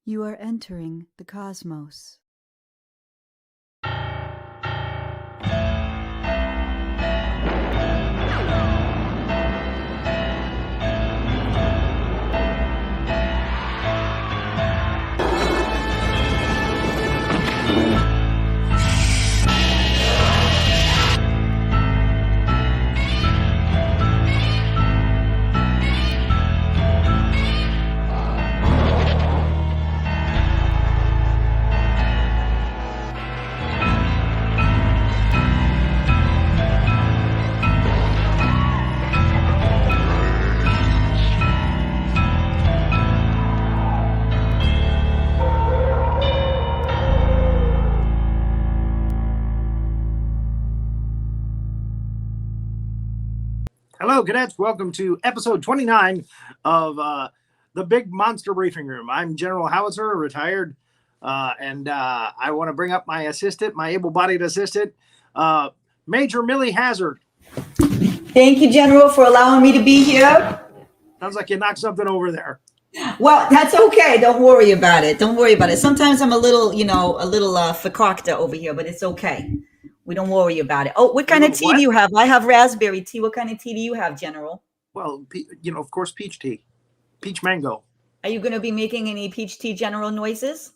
You are entering the cosmos. Hello, cadets. Welcome to episode 29 of the Big Monster Briefing Room. I'm General Howitzer, retired, and I want to bring up my assistant, my able-bodied assistant, Major Millie Hazzard. Thank you, General, for allowing me to be here. Sounds like you knocked something over there. Well, that's okay. Don't worry about it. Don't worry about it. Sometimes I'm a little fakakta over here, but it's okay. We don't worry about it. Oh, what kind of tea do you have? I have raspberry tea. What kind of tea do you have, General? Well, of course, peach tea. Peach mango. Are you going to be making any peach tea General noises?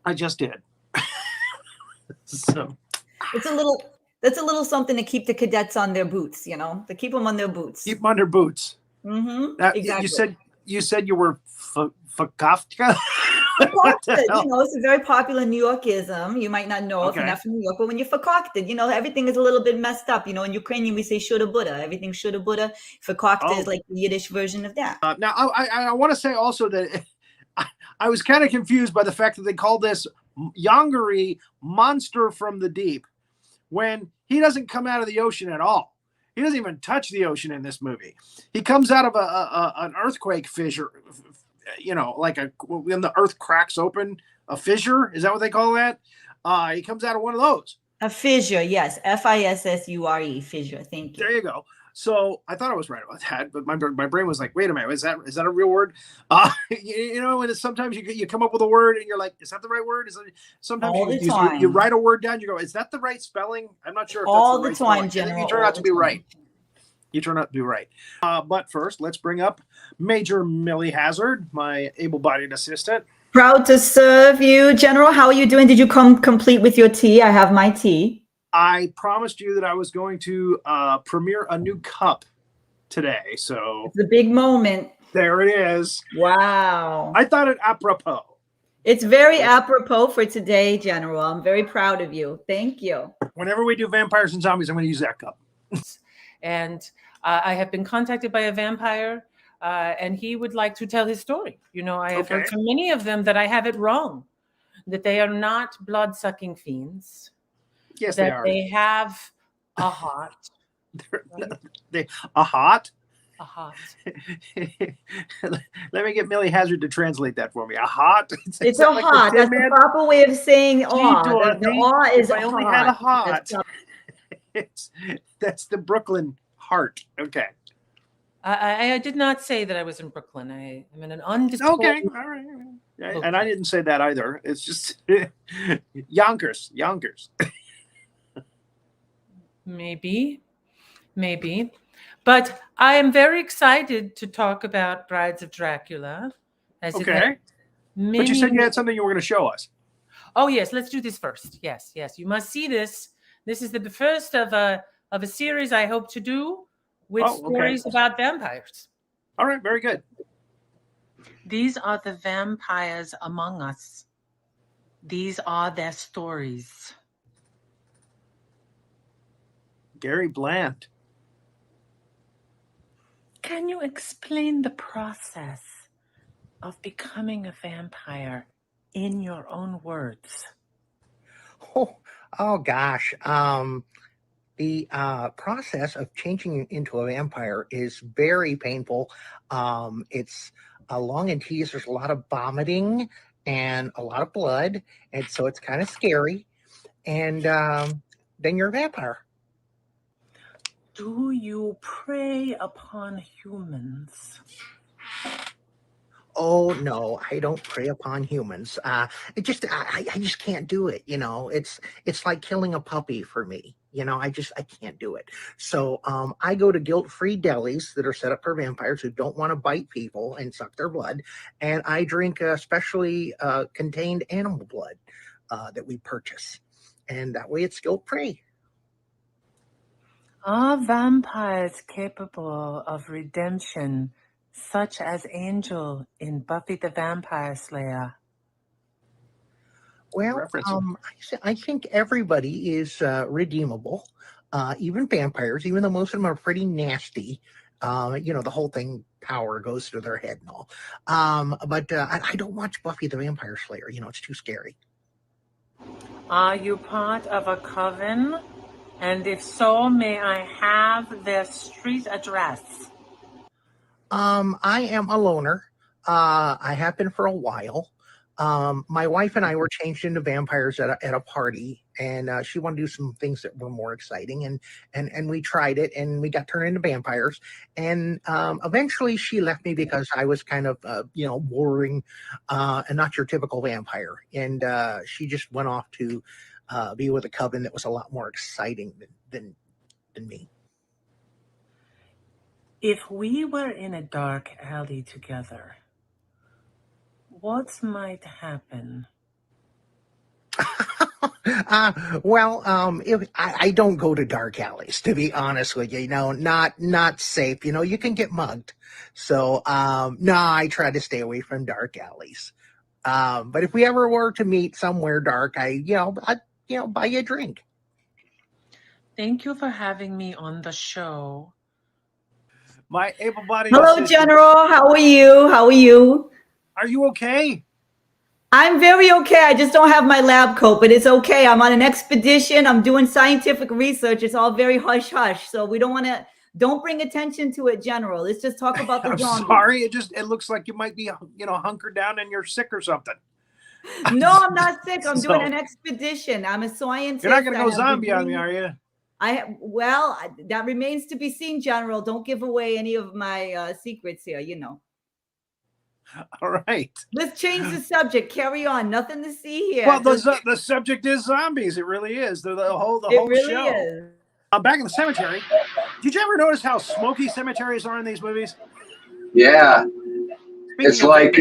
I just did. So that's a little something to keep the cadets on their boots, to keep them on their boots. Keep them on their boots. Mm-hmm. Exactly. You said you were fakaftka? It's a very popular New Yorkism. You might not know if you're not from New York, but when you're fakakted, everything is a little bit messed up. In Ukrainian, we say shoulda Buddha. Everything shoulda Buddha. Fakakta is like the Yiddish version of that. Now, I want to say also that I was kind of confused by the fact that they call this Yongari monster from the deep when he doesn't come out of the ocean at all. He doesn't even touch the ocean in this movie. He comes out of an earthquake fissure. When the earth cracks open, a fissure, is that what they call that? He comes out of one of those. A fissure, yes. Fissure, fissure. Thank you. There you go. So I thought I was right about that, but my brain was like, wait a minute, is that a real word? And sometimes you come up with a word and you're like, is that the right word? Sometimes you write a word down, you go, is that the right spelling? I'm not sure if all that's the right time, General. You turn out to be right. You turn out to be right. But first, let's bring up Major Millie Hazzard, my able-bodied assistant. Proud to serve you, General. How are you doing? Did you come complete with your tea? I have my tea. I promised you that I was going to premiere a new cup today. So it's a big moment. There it is. Wow. I thought it apropos. It's very apropos for today, General. I'm very proud of you. Thank you. Whenever we do vampires and zombies, I'm going to use that cup. And I have been contacted by a vampire, and he would like to tell his story. I have heard from many of them that I have it wrong, that they are not blood-sucking fiends. Yes, that they are. They have a heart. A heart? A heart. Let me get Millie Hazzard to translate that for me. A heart? It's a like heart. That's the proper way of saying awe. The awe is I only had a heart. That's the Brooklyn heart. Okay. I did not say that I was in Brooklyn. I'm in an undisclosed. Okay, all right. Okay. And I didn't say that either. It's just Yonkers. Maybe. But I am very excited to talk about Brides of Dracula. But you said you had something you were going to show us. Oh, yes. Let's do this first. Yes. You must see this. This is the first of a series I hope to do with stories about vampires. All right. Very good. These are the vampires among us. These are their stories. Gary Bland. Can you explain the process of becoming a vampire in your own words? Oh gosh. The process of changing into a vampire is very painful. It's long and tedious. There's a lot of vomiting and a lot of blood, and so it's kind of scary. And then you're a vampire. Do you prey upon humans? Oh no, I don't prey upon humans. It just I just can't do it. It's like killing a puppy for me. I can't do it. So I go to guilt-free delis that are set up for vampires who don't want to bite people and suck their blood, and I drink specially contained animal blood that we purchase, and that way it's guilt-free. Are vampires capable of redemption, such as Angel in Buffy the Vampire Slayer? Well, I think everybody is redeemable, even vampires, even though most of them are pretty nasty. The whole thing, power goes to their head and all. But I don't watch Buffy the Vampire Slayer. It's too scary. Are you part of a coven? And if so, may I have their street address? I am a loner. I have been for a while. My wife and I were changed into vampires at a party, and she wanted to do some things that were more exciting, and we tried it, and we got turned into vampires. And eventually, she left me because I was kind of boring and not your typical vampire. And she just went off to be with a coven that was a lot more exciting than me. If we were in a dark alley together, what might happen? If I don't go to dark alleys, to be honest with you, not safe. You can get mugged. So, no, I try to stay away from dark alleys. But if we ever were to meet somewhere dark, I'd buy you a drink. Thank you for having me on the show. My able-bodied Hello, assistant. General. How are you? Are you okay? I'm very okay. I just don't have my lab coat, but it's okay. I'm on an expedition. I'm doing scientific research. It's all very hush-hush. So we don't bring attention to it, General. Let's just talk about the I'm zombies. sorry. It looks like you might be, hunkered down and you're sick or something. No, I'm not sick. I'm doing an expedition. I'm a scientist. You're not going to go zombie on me, are you? That remains to be seen, General. Don't give away any of my secrets here, All right. Let's change the subject. Carry on. Nothing to see here. Well, the subject is zombies. It really is. The whole really show. Is. Back in the cemetery. Did you ever notice how smoky cemeteries are in these movies? Yeah. It's like,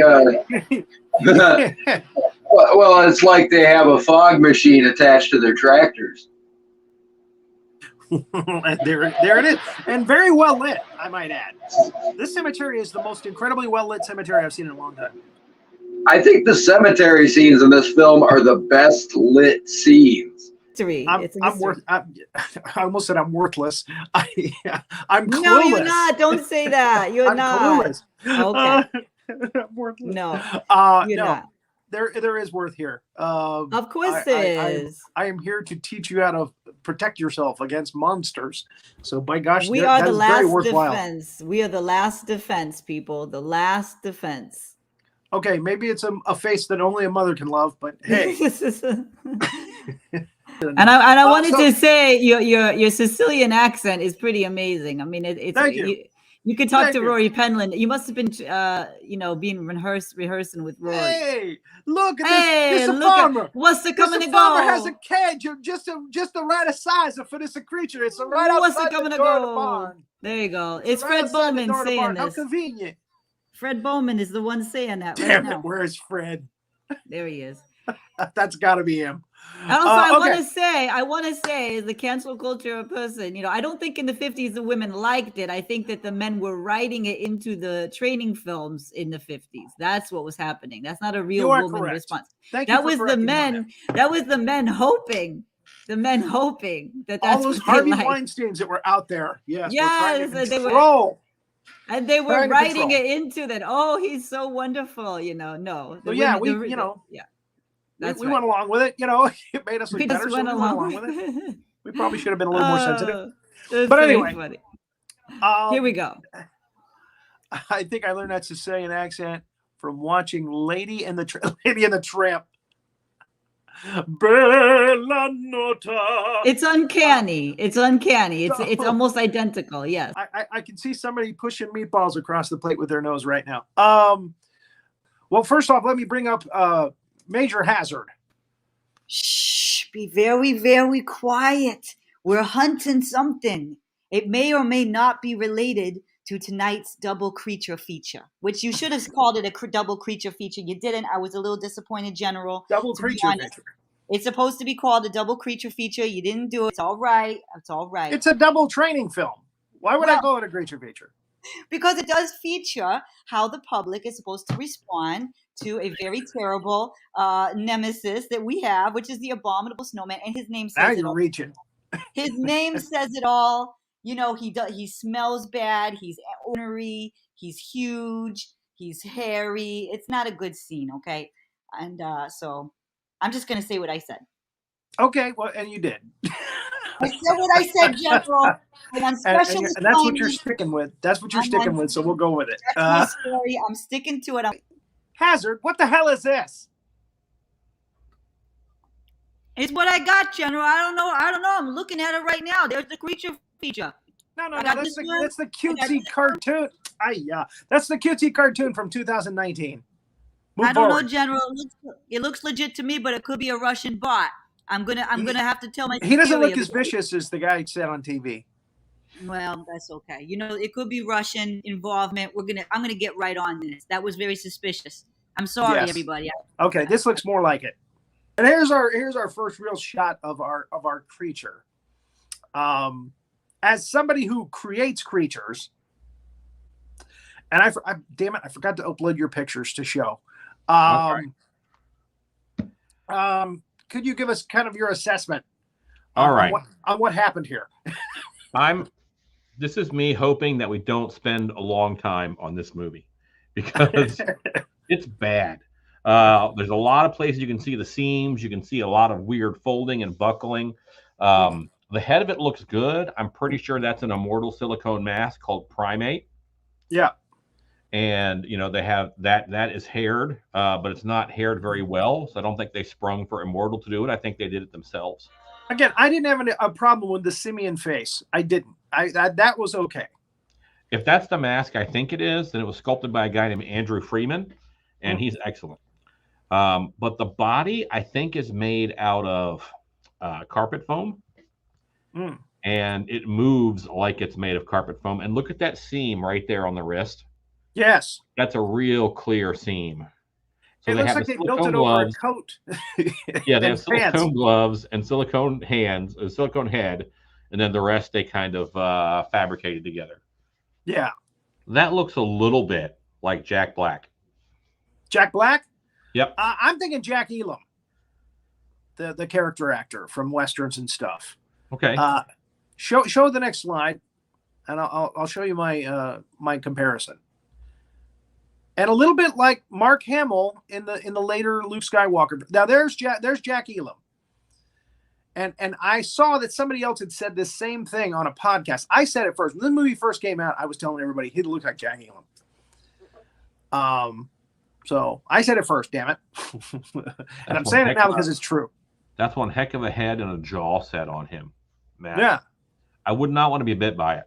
well, it's like they have a fog machine attached to their tractors. there it is. And very well lit, I might add. This cemetery is the most incredibly well lit cemetery I've seen in a long time. I think the cemetery scenes in this film are the best lit scenes. I almost said I'm worthless. I'm clueless. No, you're not. Don't say that. You're not. Clueless. Okay. I'm worthless. No, you're not. There is worth here. Of course there is. I am here to teach you how to protect yourself against monsters. So by gosh, we are the last very worthwhile. defense. We are the last defense, people. The last defense. Okay, maybe it's a face that only a mother can love, but hey. And I wanted to say your Sicilian accent is pretty amazing. I mean, it's Thank you. You could talk to Rory Penland. You must have been, being rehearsing with Rory. Hey, look at this! This farmer. What's the coming This to farmer go? has a cage just the right size for this creature. It's right What's outside the coming the to door of the go? barn. There you go. It's right Fred Bowman the saying How this. convenient. Fred Bowman is the one saying that Damn right it! now. Where's Fred? There he is. That's got to be him. And also, I Okay. want to say, as the cancel culture person, I don't think in the 50s the women liked it. I think that the men were writing it into the training films in the 50s. That's what was happening. That's not a real woman response. That was the men. That was the men hoping. The men hoping that all that's those what they Harvey liked. Weinsteins that were out there. Yes, they were. And they were writing it into that. Oh, he's so wonderful. No. So yeah, we went along with it. It made us look better. So we went along with it. We probably should have been a little more sensitive. But anyway, funny. Here we go. I think I learned that Sicilian accent from watching Lady and the Tramp. Bella nota. It's uncanny. It's almost identical. Yes. I can see somebody pushing meatballs across the plate with their nose right now. Well, first off, let me bring up Major Hazzard. Shh, be very, very quiet. We're hunting something. It may or may not be related to tonight's double creature feature, which you should have called it a double creature feature. You didn't. I was a little disappointed, General. Double creature feature. It's supposed to be called a double creature feature. You didn't do it. It's all right. It's all right. It's a double training film. Why would I call it a creature feature? Because it does feature how the public is supposed to respond to a very terrible nemesis that we have, which is the abominable snowman, and his name says it all. Reaching. His name says it all. You know, he smells bad. He's ornery. He's huge. He's hairy. It's not a good scene, okay? And so I'm just going to say what I said. Okay, well, and you did. I said what I said, General. And on special and that's what you're sticking with. That's what you're sticking with, so we'll go with it. That's my story. I'm sticking to it. Hazzard, what the hell is this? It's what I got, General. I don't know. I'm looking at it right now. There's the creature feature. No. That's the cutesy cartoon. That's the cutesy cartoon from 2019. I don't know, General. It looks legit to me, but it could be a Russian bot. I'm gonna have to tell my. He doesn't look as vicious as the guy said on TV. Well, that's okay. You know, it could be Russian involvement. I'm gonna get right on this. That was very suspicious. I'm sorry, everybody. Okay, this looks more like it. And here's our first real shot of our creature. As somebody who creates creatures, and I forgot to upload your pictures to show. Could you give us kind of your assessment? On what happened here? This is me hoping that we don't spend a long time on this movie because it's bad. There's a lot of places you can see the seams. You can see a lot of weird folding and buckling. The head of it looks good. I'm pretty sure that's an immortal silicone mask called Primate. Yeah. And, you know, they have that is haired, but it's not haired very well. So I don't think they sprung for Immortal to do it. I think they did it themselves. Again, I didn't have a problem with the simian face. I didn't. That was okay. If that's the mask I think it is, then it was sculpted by a guy named Andrew Freeman, and he's excellent. But the body, I think, is made out of carpet foam. And it moves like it's made of carpet foam. And look at that seam right there on the wrist. Yes. That's a real clear seam. So it looks like they built it over a coat. Yeah, they have silicone gloves and silicone hands, a silicone head, and then the rest they kind of fabricated together. Yeah. That looks a little bit like Jack Black. Jack Black? Yep. I'm thinking Jack Elam, the character actor from Westerns and stuff. Okay. Show the next slide, and I'll show you my comparison. And a little bit like Mark Hamill in the later Luke Skywalker. Now there's Jack Elam. And I saw that somebody else had said this same thing on a podcast. I said it first. When the movie first came out, I was telling everybody he looked like Jack Elam. So I said it first, damn it. And I'm saying it now because it's true. That's one heck of a head and a jaw set on him, man. Yeah. I would not want to be bit by it.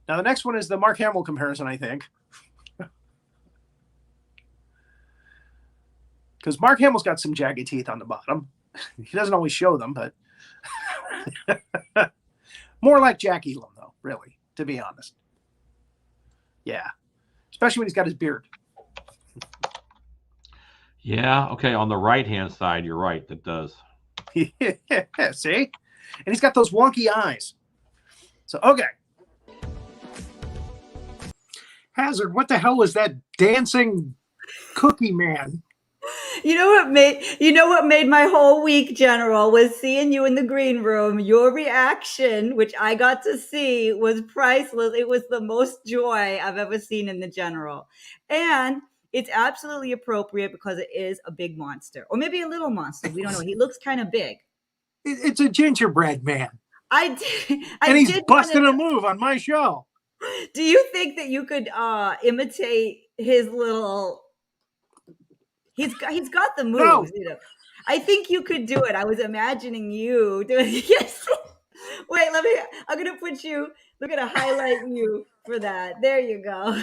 Now the next one is the Mark Hamill comparison, I think. Because Mark Hamill's got some jagged teeth on the bottom. He doesn't always show them, but more like Jack Elam, though, really, to be honest. Yeah. Especially when he's got his beard. Yeah, okay. On the right-hand side, you're right. That does. Yeah, see? And he's got those wonky eyes. So, okay. Hazzard, what the hell was that dancing cookie man? You know what made my whole week, General, was seeing you in the green room. Your reaction, which I got to see, was priceless. It was the most joy I've ever seen in the General. And it's absolutely appropriate because it is a big monster. Or maybe a little monster. We don't know. He looks kind of big. It's a gingerbread man. And he's busting a move on my show. Do you think that you could imitate his little... He's got the moves, No. You know. I think you could do it. I was imagining you doing yes. Wait, I'm gonna put you. We're gonna highlight you for that. There you go.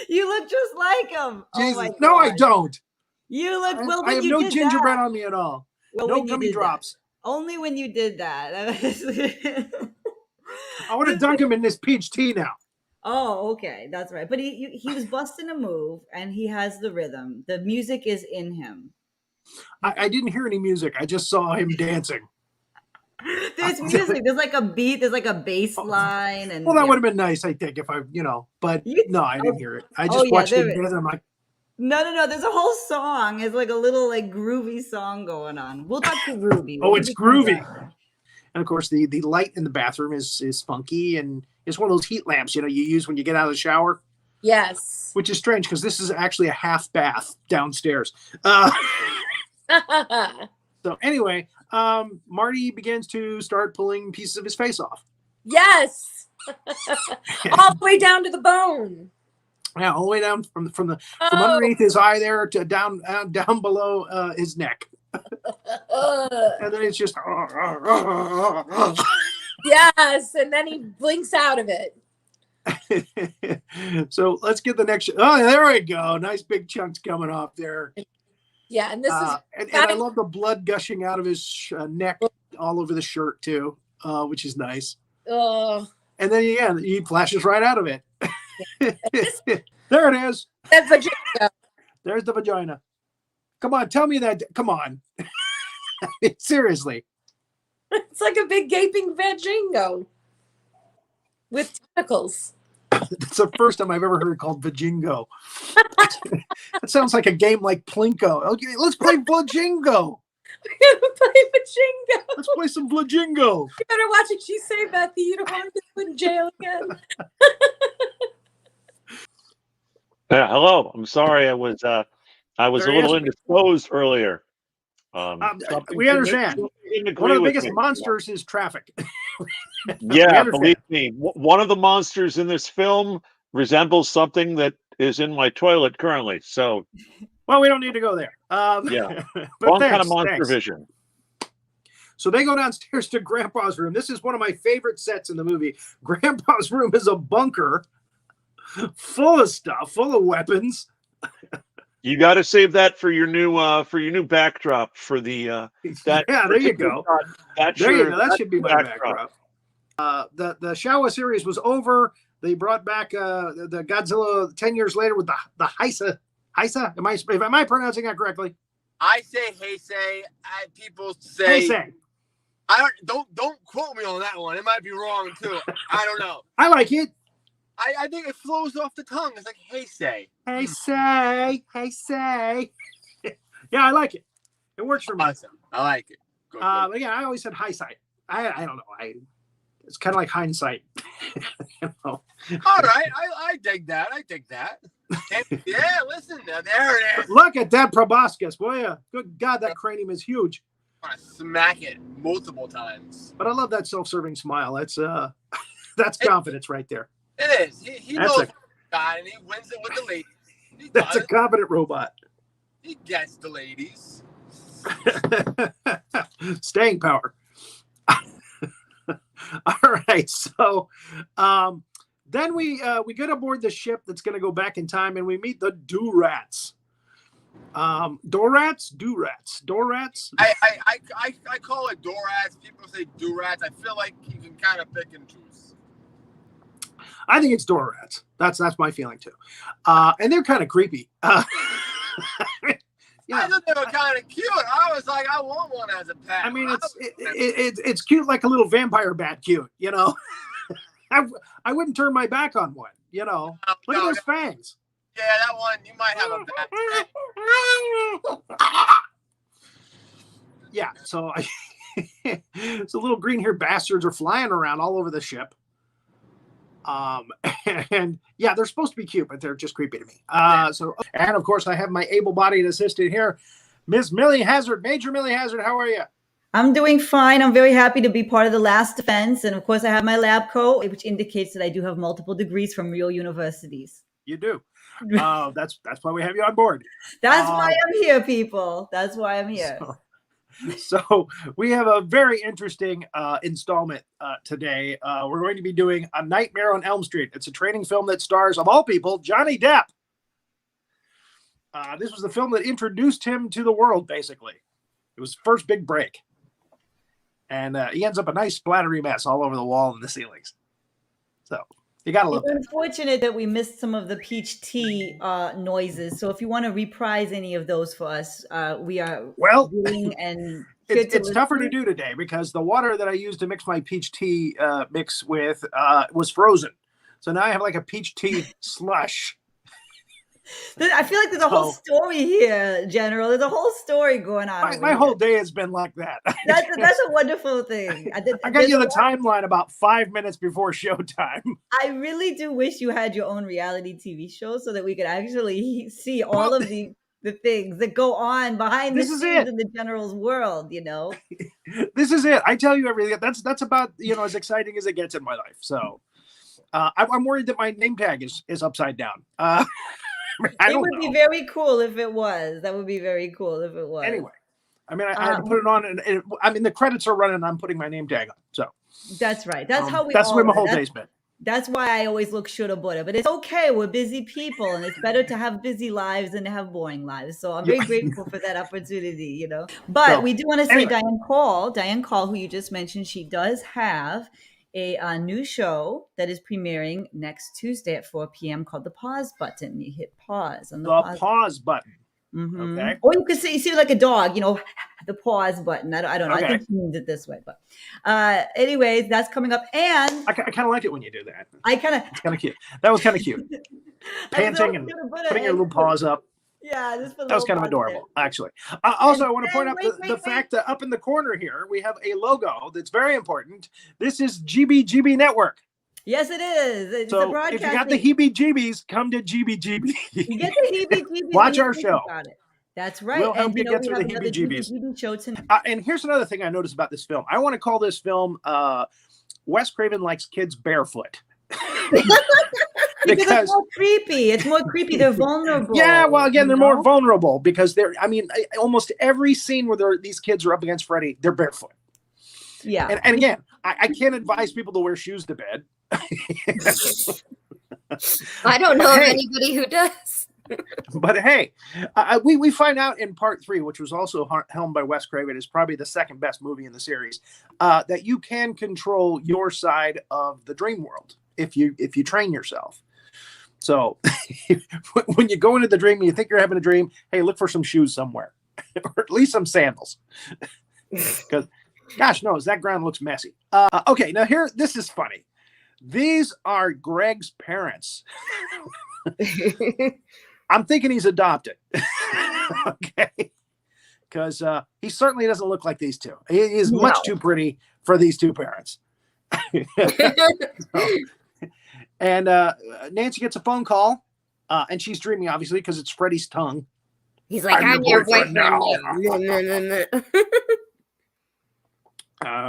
You look just like him. Jesus. Oh my No, I God. don't. You look well. I When have you no did gingerbread that. on me at all. Well, No when you gummy did that. drops. Only when you did that. I want to dunk him in this peach tea now. Oh, okay, that's right. But he was busting a move, and he has the rhythm. The music is in him. I didn't hear any music. I just saw him dancing. There's music. There's like a beat. There's like a bass line. And Well, that would have been nice, I think, if I, but no, I didn't hear it. I just watched him dance, and I'm like, No. There's a whole song. It's like a little like groovy song going on. We'll talk to Ruby. oh, it's groovy. And of course, the light in the bathroom is funky, and it's one of those heat lamps, you use when you get out of the shower. Yes. Which is strange because this is actually a half bath downstairs. So anyway, Marty begins to start pulling pieces of his face off. Yes. All the way down to the bone. Yeah, all the way down from underneath his eye there to down below his neck. And then it's just yes, and then he blinks out of it. So let's get the next. Oh, there we go. Nice big chunks coming off there. Yeah, and this is and I love the blood gushing out of his neck all over the shirt too, which is nice. Oh. And then again, he flashes right out of it. There it is. That vagina. There's the vagina. Come on, tell me that. Come on. Seriously. It's like a big gaping vajingo with tentacles. It's the first time I've ever heard it called Vajingo. That sounds like a game like Plinko. Okay, let's play Vajingo. We're gonna play vajingo. Let's play some Vajingo. You better watch it. She say Bethy, you don't want to go in jail again. Hello. I'm sorry. I was a little indisposed earlier. We understand. One of the biggest monsters is traffic. Yeah, believe me. One of the monsters in this film resembles something that is in my toilet currently. So, well, we don't need to go there. Yeah, but wrong kind of monster vision. So they go downstairs to Grandpa's room. This is one of my favorite sets in the movie. Grandpa's room is a bunker full of stuff, full of weapons. You got to save that for your new backdrop for the that. Yeah, there you go. There you go. That should be my backdrop. The Showa series was over. They brought back the Godzilla 10 years later with the Heisa. Heisa? Am I pronouncing that correctly? I say Heisei. People say Heisei. I don't quote me on that one. It might be wrong too. I don't know. I like it. I think it flows off the tongue. It's like Heisei. Heisei. Heisei. Yeah, I like it. It works for me. Awesome. I like it. Good. Again, I always said hindsight. I don't know. It's kind of like hindsight. All right. I dig that. I dig that. Yeah, listen. There it is. Look at that proboscis, boy. Good God, that cranium is huge. I want to smack it multiple times. But I love that self-serving smile. That's confidence right there. It is. He knows God, and he wins it with the ladies. That's a confident robot. He gets the ladies. Staying power. All right, so then we get aboard the ship that's going to go back in time, and we meet the Do-Rats. Do-Rats? I call it Do-Rats. People say Do-Rats. I feel like you can kind of pick and choose. I think it's Do-Rats. That's my feeling too. And they're kind of creepy. Yeah. I thought they were kind of cute. I was like, I want one as a pet. I mean, it's cute like a little vampire bat cute, you know. I wouldn't turn my back on one, you know. Look at those fangs. Yeah, that one, you might have a bad Yeah, so so little green-haired bastards are flying around all over the ship. And yeah, they're supposed to be cute, but they're just creepy to me. And of course I have my able-bodied assistant here, Miss Millie Hazzard. Major Millie Hazzard, how are you? I'm doing fine. I'm very happy to be part of the Last Defense. And of course I have my lab coat, which indicates that I do have multiple degrees from real universities. You do. That's why we have you on board. That's why I'm here, people. That's why I'm here. So we have a very interesting installment today. We're going to be doing A Nightmare on Elm Street. It's a training film that stars, of all people, Johnny Depp. This was the film that introduced him to the world, basically. It was his first big break. And he ends up a nice splattery mess all over the wall and the ceilings. So you got to love It's that. unfortunate that we missed some of the peach tea noises. So if you want to reprise any of those for us, we are willing and it's tougher to do today because the water that I used to mix my peach tea mix with was frozen. So now I have like a peach tea slush. I feel like there's a whole story here, General. There's a whole story going on. My whole day has been like that. That's a wonderful thing. I got you the timeline about 5 minutes before showtime. I really do wish you had your own reality TV show so that we could actually see all of the things that go on behind the scenes in the General's world, you know? This is it. I tell you everything. That's about, as exciting as it gets in my life. So I'm worried that my name tag is upside down. It would be very cool if it was. That would be very cool if it was. Anyway, I mean, I had to put it on, and the credits are running. And I'm putting my name tag on. So that's right. That's how we. That's where my whole day's been. That's why I always look shoulda Buddha. But it's okay. We're busy people, and it's better to have busy lives than to have boring lives. So I'm very grateful for that opportunity. But we do want to say Diane Coll, who you just mentioned, she does have a new show that is premiering next Tuesday at 4 p.m. called The Pause Button. You hit pause on the pause button. Mm-hmm. Okay. Or you can see like a dog, the pause button. I don't know. Okay. I think he means it this way, but anyways, that's coming up. And I kind of like it when you do that. It's kind of cute. That was kind of cute. Panting and putting your little paws up. Yeah, that was kind of adorable, actually. Also, I want to point out the fact that up in the corner here, we have a logo that's very important. This is GBGB Network. Yes, it is. It's so if you got the heebie-jeebies, come to GBGB. You get the heebie-jeebies. Watch our show. That's right. We'll help you get through the heebie-jeebies. Show tonight. And here's another thing I noticed about this film. I want to call this film Wes Craven Likes Kids Barefoot. Because it's more creepy. It's more creepy. They're vulnerable. Yeah, well, again, they're more vulnerable because almost every scene where these kids are up against Freddy, they're barefoot. Yeah. And again, I can't advise people to wear shoes to bed. I don't know of anybody who does. But hey, we find out in part 3, which was also helmed by Wes Craven, is probably the second best movie in the series, that you can control your side of the dream world if you train yourself. So when you go into the dream and you think you're having a dream, hey, look for some shoes somewhere, or at least some sandals, because gosh knows that ground looks messy. Okay, now this is funny. These are Greg's parents. I'm thinking he's adopted. Okay. Because he certainly doesn't look like these two. He is much too pretty for these two parents. And Nancy gets a phone call, and she's dreaming, obviously, because it's Freddy's tongue. He's like, I'm your boyfriend now.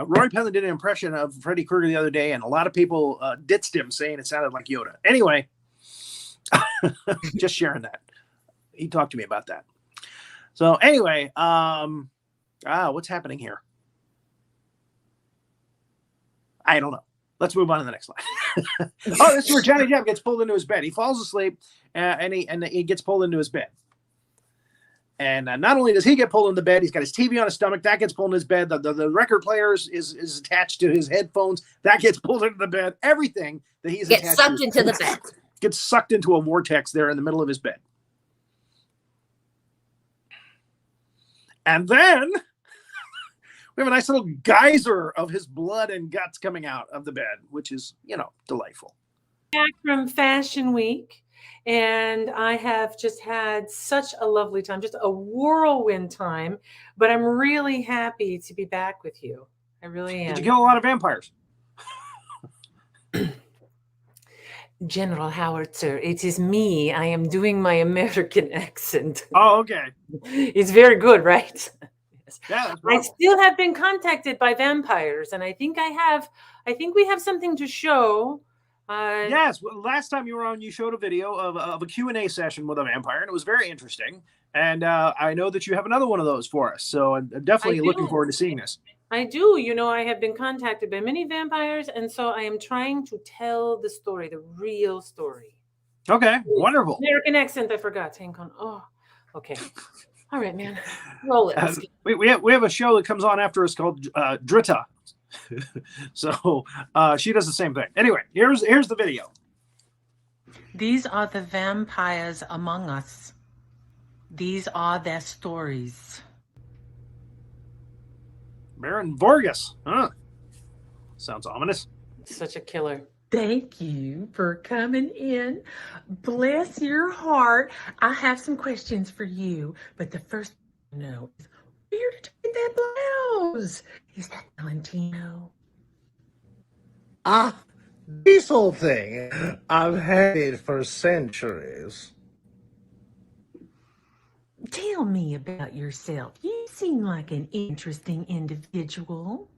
Rory Penland did an impression of Freddy Krueger the other day, and a lot of people ditched him, saying it sounded like Yoda. Anyway, just sharing that. He talked to me about that. So anyway, what's happening here? I don't know. Let's move on to the next slide. Oh, this is where Johnny Depp gets pulled into his bed. He falls asleep, and he gets pulled into his bed. And not only does he get pulled into bed, he's got his TV on his stomach. That gets pulled in his bed. The record player is attached to his headphones. That gets pulled into the bed. Everything that he's gets sucked into the bed. Gets sucked into a vortex there in the middle of his bed. And then we have a nice little geyser of his blood and guts coming out of the bed, which is, delightful. Back from Fashion Week, and I have just had such a lovely time, just a whirlwind time, but I'm really happy to be back with you. I really am. Did you kill a lot of vampires? General Howitzer, it is me. I am doing my American accent. Oh, okay. It's very good, right? Yeah, I still have been contacted by vampires, and I think we have something to show. Yes, last time you were on, you showed a video of a Q&A session with a vampire, and it was very interesting. And I know that you have another one of those for us, so I'm definitely looking forward to seeing this. I do. I have been contacted by many vampires, and so I am trying to tell the story, the real story. Okay, wonderful. American accent, I forgot. Hang on. Oh, Okay. All right, man. Roll it. Let's We have a show that comes on after us called Dritta. So she does the same thing. Anyway, here's the video. These are the vampires among us. These are their stories. Baron Vorgas. Huh. Sounds ominous. Such a killer. Thank you for coming in. Bless your heart. I have some questions for you, but the first thing I know is where did you get that blouse? Is that Valentino? Ah, this whole thing, I've had it for centuries. Tell me about yourself. You seem like an interesting individual.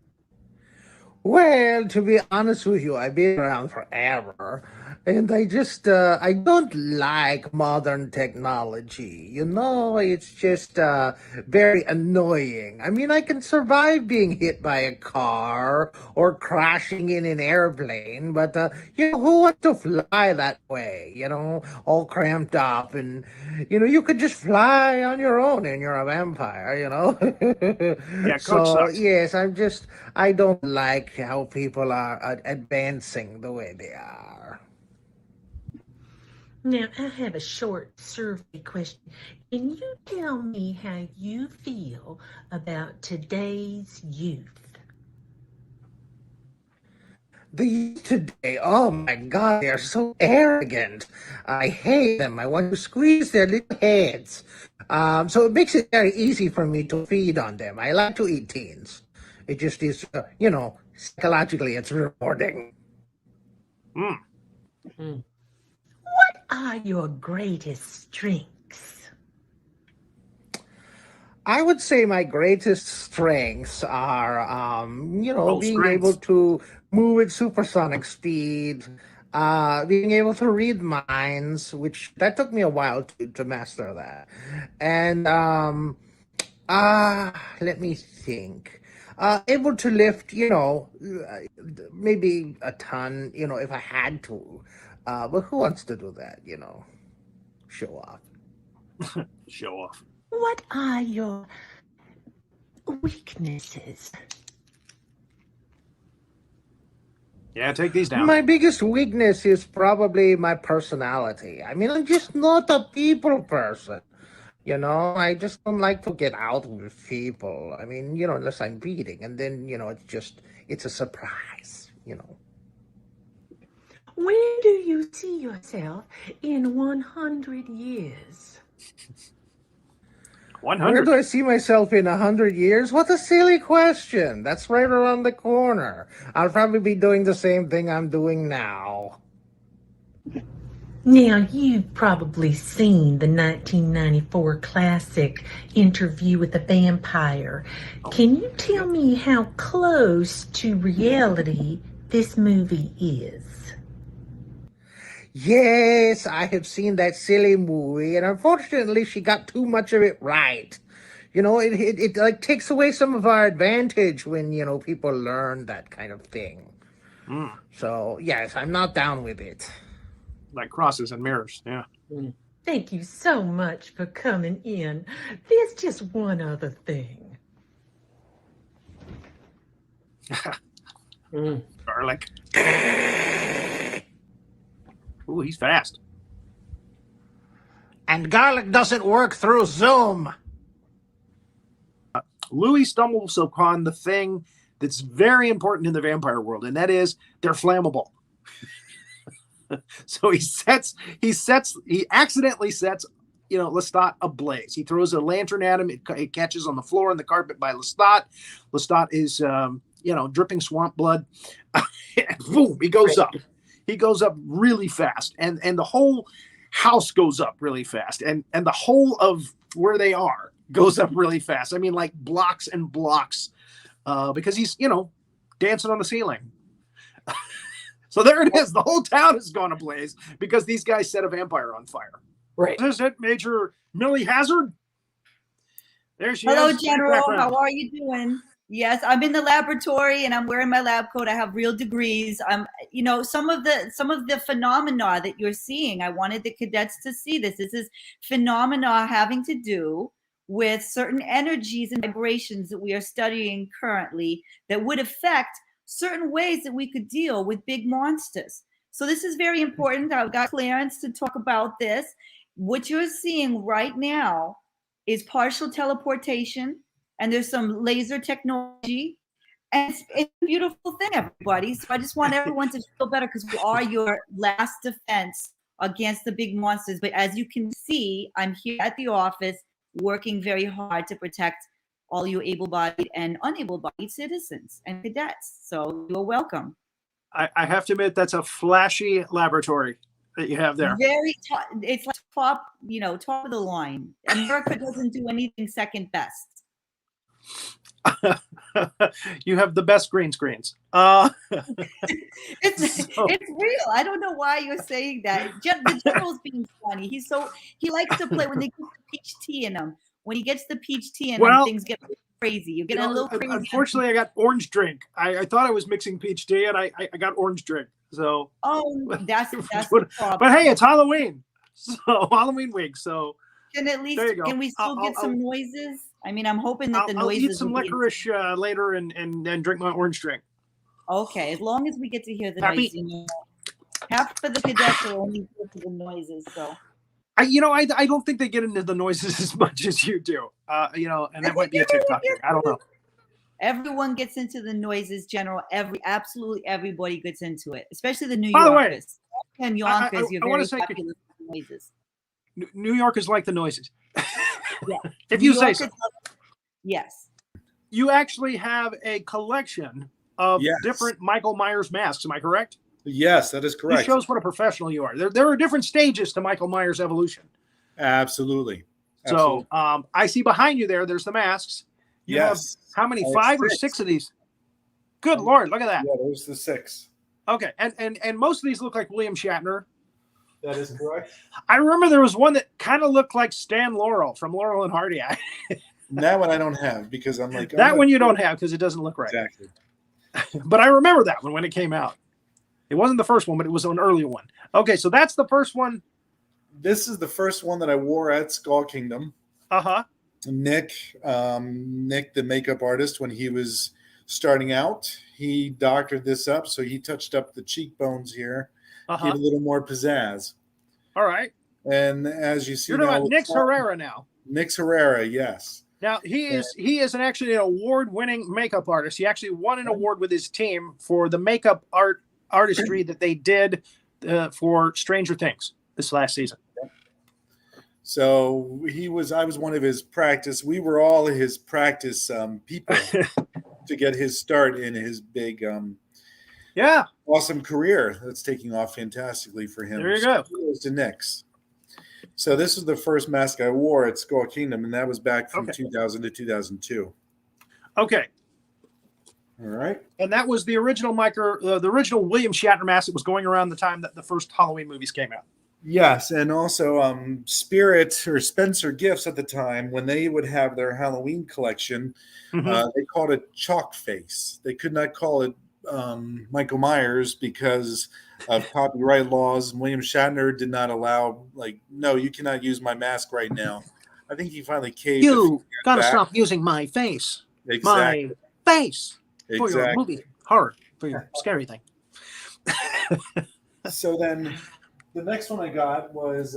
Well, to be honest with you, I've been around forever, and I don't like modern technology. You know, it's just very annoying. I mean, I can survive being hit by a car or crashing in an airplane, but, who wants to fly that way, all cramped up, and, you could just fly on your own and you're a vampire, Yeah, Coach So, sucks. yes, I don't like how people are advancing the way they are. Now, I have a short survey question. Can you tell me how you feel about today's youth? The youth today, oh my God, they're so arrogant. I hate them. I want to squeeze their little heads. So it makes it very easy for me to feed on them. I like to eat teens. It just is, psychologically, it's rewarding. What are your greatest strengths? I would say my greatest strengths are, being strengths. able to move at supersonic speed, being able to read minds, which that took me a while to master that. And, let me think. Able to lift, maybe a ton, if I had to. But who wants to do that, Show off. Show off. What are your weaknesses? Yeah, take these down. My biggest weakness is probably my personality. I mean, I'm just not a people person. I just don't like to get out with people. I mean, unless I'm beating, and then, it's a surprise, Where do you see yourself in 100 years? 100. Where do I see myself in 100 years? What a silly question. That's right around the corner. I'll probably be doing the same thing I'm doing now. Now, you've probably seen the 1994 classic Interview with a Vampire. Can you tell me how close to reality this movie is? Yes, I have seen that silly movie, and unfortunately, she got too much of it right. It like takes away some of our advantage when, people learn that kind of thing. So, yes, I'm not down with it. Like crosses and mirrors, yeah. Thank you so much for coming in. There's just one other thing. Garlic. Ooh, he's fast. And garlic doesn't work through Zoom. Louis stumbles upon the thing that's very important in the vampire world, and that is they're flammable. So he accidentally sets, Lestat ablaze. He throws a lantern at him. It catches on the floor and the carpet by Lestat. Lestat is, dripping swamp blood. And boom, he goes up. He goes up really fast. And the whole house goes up really fast. And the whole of where they are goes up really fast. I mean, like blocks and blocks, because he's, dancing on the ceiling. So there it is. The whole town has gone ablaze because these guys set a vampire on fire. Right. Is it Major Millie Hazzard? There she Hello, is. General. How are you doing? Yes, I'm in the laboratory and I'm wearing my lab coat. I have real degrees. Some of the phenomena that you're seeing, I wanted the cadets to see this. This is phenomena having to do with certain energies and vibrations that we are studying currently that would affect certain ways that we could deal with big monsters. So this is very important. I've got clearance to talk about this. What you're seeing right now is partial teleportation, and there's some laser technology, and it's a beautiful thing, everybody. So I just want everyone to feel better because we are your last defense against the big monsters. But as you can see, I'm here at the office working very hard to protect all you able-bodied and unable-bodied citizens and cadets. So you're welcome. I have to admit, that's a flashy laboratory that you have there. It's like top of the line. America doesn't do anything second best. You have the best green screens. It's real. I don't know why you're saying that. The general's being funny. He likes to play when they get the peach tea in him. When he gets the peach tea in him, things get crazy. You get a little crazy. Unfortunately, I got orange drink. I thought I was mixing peach tea, and I got orange drink. So that's the problem. But hey, it's Halloween, so Halloween week. So can we still get some noises? I mean, I'm hoping that the noises. I'll eat some licorice later and drink my orange drink. Okay, as long as we get to hear the noise. Half of the cadets are only here for the noises, so. I don't think they get into the noises as much as you do. And that might be a TikTok thing. I don't know. Everyone gets into the noises, General. Absolutely everybody gets into it, especially the New Yorkers. By the way, and Yonkers, you're very popular with the noises. New Yorkers like the noises. Yeah. If you say so. Yes. You actually have a collection of different Michael Myers masks. Am I correct? Yes, that is correct. This shows what a professional you are. There are different stages to Michael Myers' evolution. Absolutely. So I see behind you there's the masks. You have how many? 5 or 6 of these? Good Lord, look at that. Yeah, there's the 6. Okay, and most of these look like William Shatner. That is correct. I remember there was one that kind of looked like Stan Laurel from Laurel and Hardy. That one I don't have because I'm like... That one you don't have because it doesn't look right. Exactly. But I remember that one when it came out. It wasn't the first one, but it was an early one. Okay, so that's the first one. This is the first one that I wore at Skull Kingdom. Uh-huh. Nick, the makeup artist, when he was starting out, he doctored this up. So he touched up the cheekbones here. Get a little more pizzazz. All right. And as you see, you're talking about Nix Herrera now. Nix Herrera, yes. Now he is actually an award-winning makeup artist. He actually won an award with his team for the makeup artistry that they did for Stranger Things this last season. So I was one of his practice. We were all his practice people to get his start in his big. Awesome career that's taking off fantastically for him. There you go. Kudos to Nix. So this is the first mask I wore at Skull Kingdom, and that was back from 2000 to 2002. Okay. All right. And that was the original the original William Shatner mask that was going around the time that the first Halloween movies came out. Yes, and also Spirit or Spencer Gifts at the time, when they would have their Halloween collection, they called it Chalk Face. They could not call it Michael Myers because of copyright laws. William Shatner did not allow, no, you cannot use my mask right now. I think he finally caved. You gotta stop using my face. Exactly. My face for your movie horror, for your scary thing. So then the next one I got was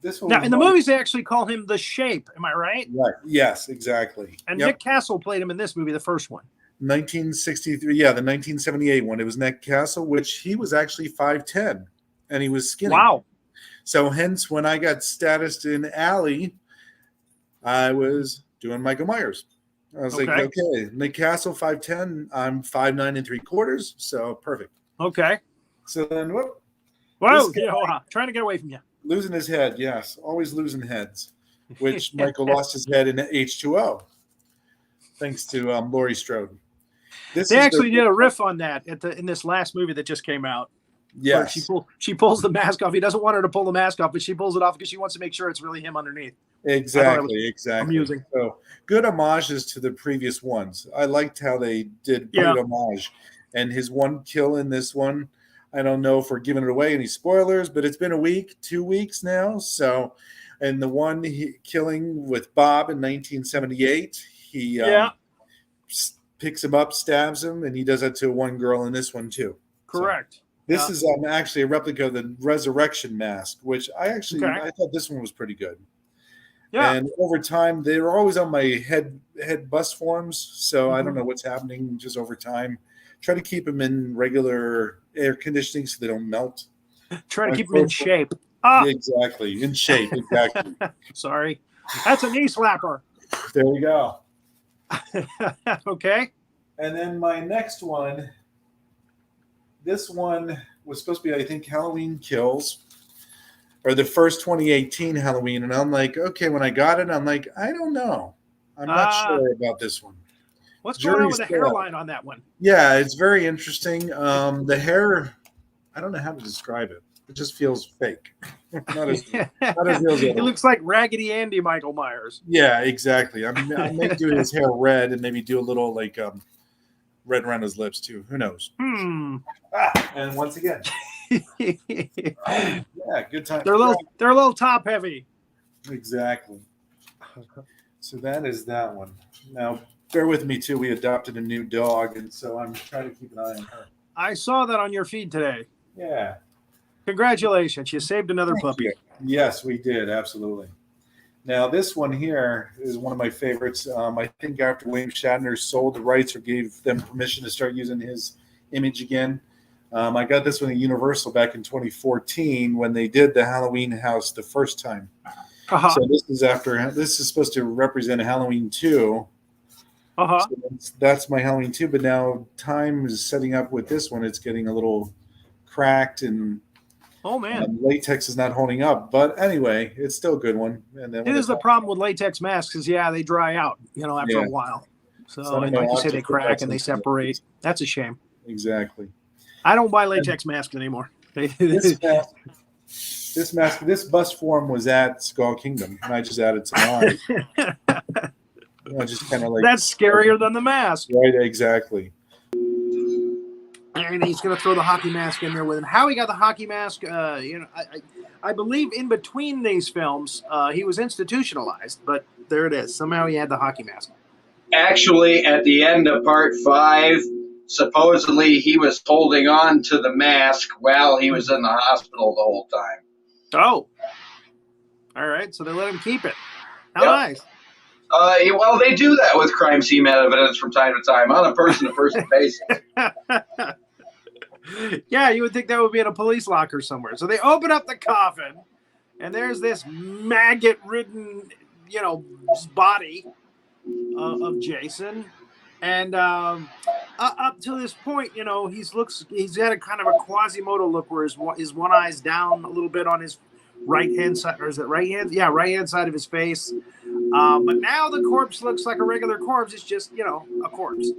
this one. Now, in the movies, they actually call him the Shape. Am I right? Right. Yes, exactly. And Nick Castle played him in this movie, the first one. 1963, the 1978 one. It was Nick Castle, which he was actually 5'10", and he was skinny. Wow. So hence, when I got statused in Alley, I was doing Michael Myers. I was like, okay, Nick Castle, 5'10", I'm 5'9" ¾ so perfect. Okay. So then, whoop. Whoa, trying to get away from you. Losing his head, yes. Always losing heads, which Michael lost his head in H2O, thanks to Laurie Strode. They actually did a riff on that in this last movie that just came out. Yes. She pulls the mask off. He doesn't want her to pull the mask off, but she pulls it off because she wants to make sure it's really him underneath. Exactly. amusing. So good homages to the previous ones. I liked how they did great homage. And his one kill in this one, I don't know if we're giving it away, any spoilers, but it's been a week, 2 weeks now. So, and the one killing with Bob in 1978, he picks him up, stabs him, and he does that to one girl in this one too. Correct. So this is actually a replica of the Resurrection Mask, which I thought this one was pretty good. Yeah. And over time, they were always on my head bus forms, so I don't know what's happening just over time. Try to keep them in regular air conditioning so they don't melt. Try to keep them in shape. Exactly, in shape, exactly. Sorry. That's a knee slapper. There we go. Okay. And then my next one, this one was supposed to be, I think, Halloween Kills, or the first 2018 Halloween. And I'm like, okay, when I got it, I'm like, I don't know. I'm not sure about this one. What's going on with the hairline on that one? Yeah, it's very interesting. The hair, I don't know how to describe it. It just feels fake. Not as real as it looks like Raggedy Andy Michael Myers. Yeah, exactly. I may do his hair red and maybe do a little like red around his lips too. Who knows? And once again, yeah, good time. They're a little top heavy. Exactly. So that is that one. Now, bear with me too. We adopted a new dog, and so I'm trying to keep an eye on her. I saw that on your feed today. Yeah. Congratulations. You saved another puppy. Yes, we did. Absolutely. Now, this one here is one of my favorites. I think after William Shatner sold the rights or gave them permission to start using his image again, I got this one at Universal back in 2014 when they did the Halloween house the first time. So this is supposed to represent Halloween 2. So that's my Halloween 2, but now time is setting up with this one. It's getting a little cracked and latex is not holding up. But anyway, it's still a good one. And then Here's the problem with latex masks is, they dry out, after a while. So and like you say, they crack and they separate. That's a shame. Exactly. I don't buy latex masks anymore. This bust form was at Skull Kingdom, and I just added some eyes. Just kind of like that's scarier than the mask. Right, exactly. And he's going to throw the hockey mask in there with him. How he got the hockey mask, I believe in between these films, he was institutionalized, but there it is. Somehow he had the hockey mask. Actually, at the end of part 5, supposedly he was holding on to the mask while he was in the hospital the whole time. Oh. All right, so they let him keep it. How nice. Well, they do that with crime scene evidence from time to time on a person-to-person basis. Yeah, you would think that would be in a police locker somewhere. So they open up the coffin, and there's this maggot-ridden, body of Jason. And up to this point, he's got a kind of a Quasimodo look where his one eye's down a little bit on his right-hand side, or is it right hand? Yeah, right-hand side of his face. But now the corpse looks like a regular corpse. It's just, a corpse.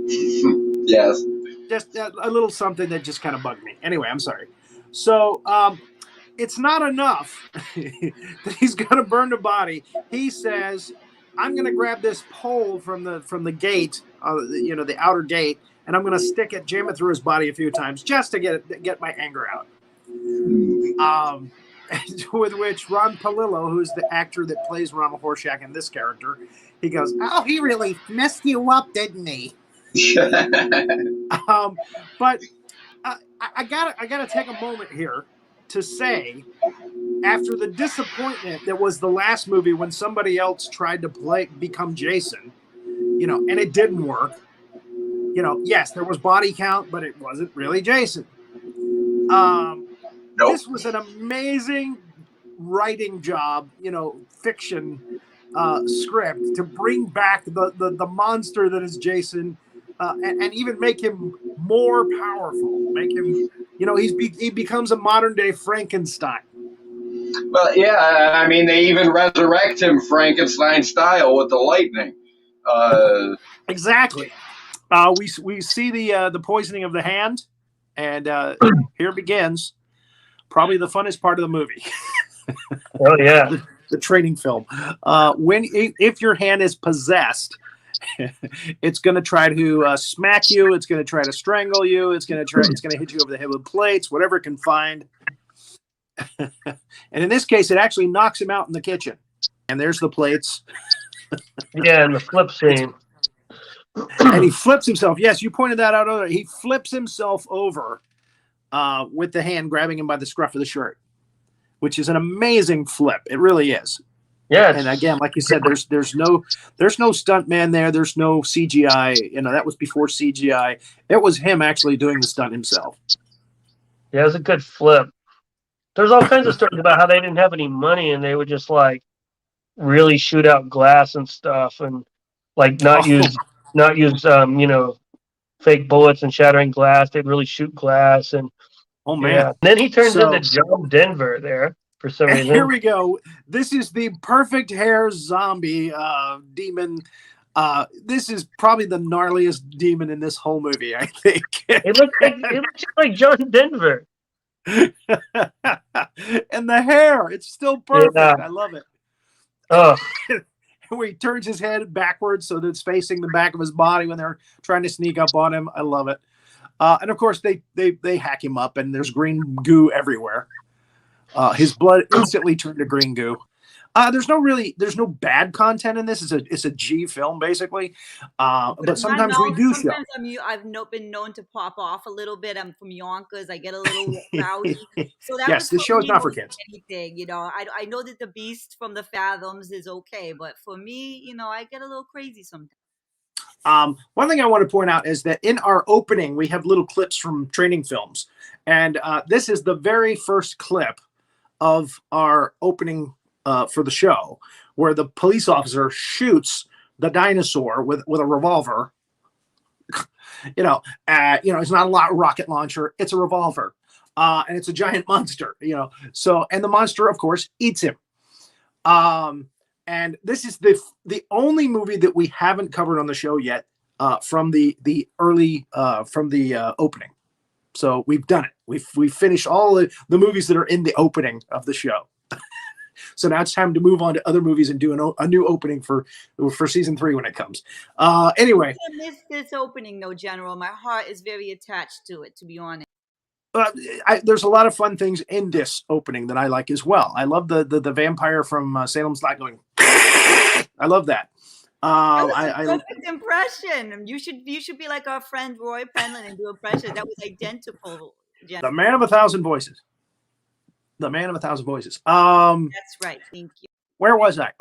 Yes. Just a little something that just kind of bugged me. Anyway, I'm sorry. So it's not enough that he's going to burn the body. He says, I'm going to grab this pole from the gate, the outer gate, and I'm going to jam it through his body a few times just to get my anger out. With which Ron Palillo, who's the actor that plays Ronald Horshack in this character, he goes, "Oh, he really messed you up, didn't he?" But I gotta take a moment here to say, after the disappointment that was the last movie when somebody else tried to become Jason, and it didn't work. Yes, there was body count, but it wasn't really Jason. Nope. This was an amazing writing job, fiction script to bring back the monster that is Jason, and even make him more powerful. Make him, he becomes a modern day Frankenstein. Well, yeah, I mean, they even resurrect him Frankenstein style with the lightning. Exactly. We see the poisoning of the hand, and here begins. Probably the funnest part of the movie. Oh, yeah. the training film. If your hand is possessed, it's going to try to smack you. It's going to try to strangle you. It's going to hit you over the head with plates, whatever it can find. And in this case, it actually knocks him out in the kitchen. And there's the plates. Yeah, and the flip scene. And he flips himself. Yes, you pointed that out earlier. He flips himself over with the hand grabbing him by the scruff of the shirt, which is an amazing flip. It really is. Yeah. And again, like you said, there's no stunt man there. There's no CGI. You know, that was before CGI. It was him actually doing the stunt himself. Yeah, it was a good flip. There's all kinds of stories about how they didn't have any money and they would just like really shoot out glass and stuff and like not use fake bullets and shattering glass. They'd really shoot glass and man. Yeah. And then he turns into John Denver there for some reason. Here we go. This is the perfect hair zombie demon. This is probably the gnarliest demon in this whole movie, I think. It looks like John Denver. And the hair, it's still perfect. Yeah. I love it. Oh. Where he turns his head backwards so that it's facing the back of his body when they're trying to sneak up on him. I love it. And of course they hack him up and there's green goo everywhere. His blood instantly turned to green goo. There's no bad content in this. It's a G film basically. But sometimes we do show. I've been known to pop off a little bit. I'm from Yonkers. I get a little rowdy. So that yes, this show is not for kids. Anything, I know that the Beast from the Fathoms is okay, but for me, I get a little crazy sometimes. One thing I want to point out is that in our opening, we have little clips from training films. And this is the very first clip of our opening for the show, where the police officer shoots the dinosaur with a revolver. It's not a rocket launcher. It's a revolver. And it's a giant monster, So, and the monster, of course, eats him. And this is the only movie that we haven't covered on the show yet from the early opening. So we've done it. We've finished all the movies that are in the opening of the show. So now it's time to move on to other movies and do a new opening for season 3 when it comes. Anyway, I missed this opening though, General. My heart is very attached to it, to be honest. There's a lot of fun things in this opening that I like as well. I love the vampire from Salem's Lot going. I love that. Perfect impression. You should be like our friend Roy Penland and do impression. That was identical. The man of 1,000 voices. The man of 1,000 voices. That's right. Thank you. Where was I?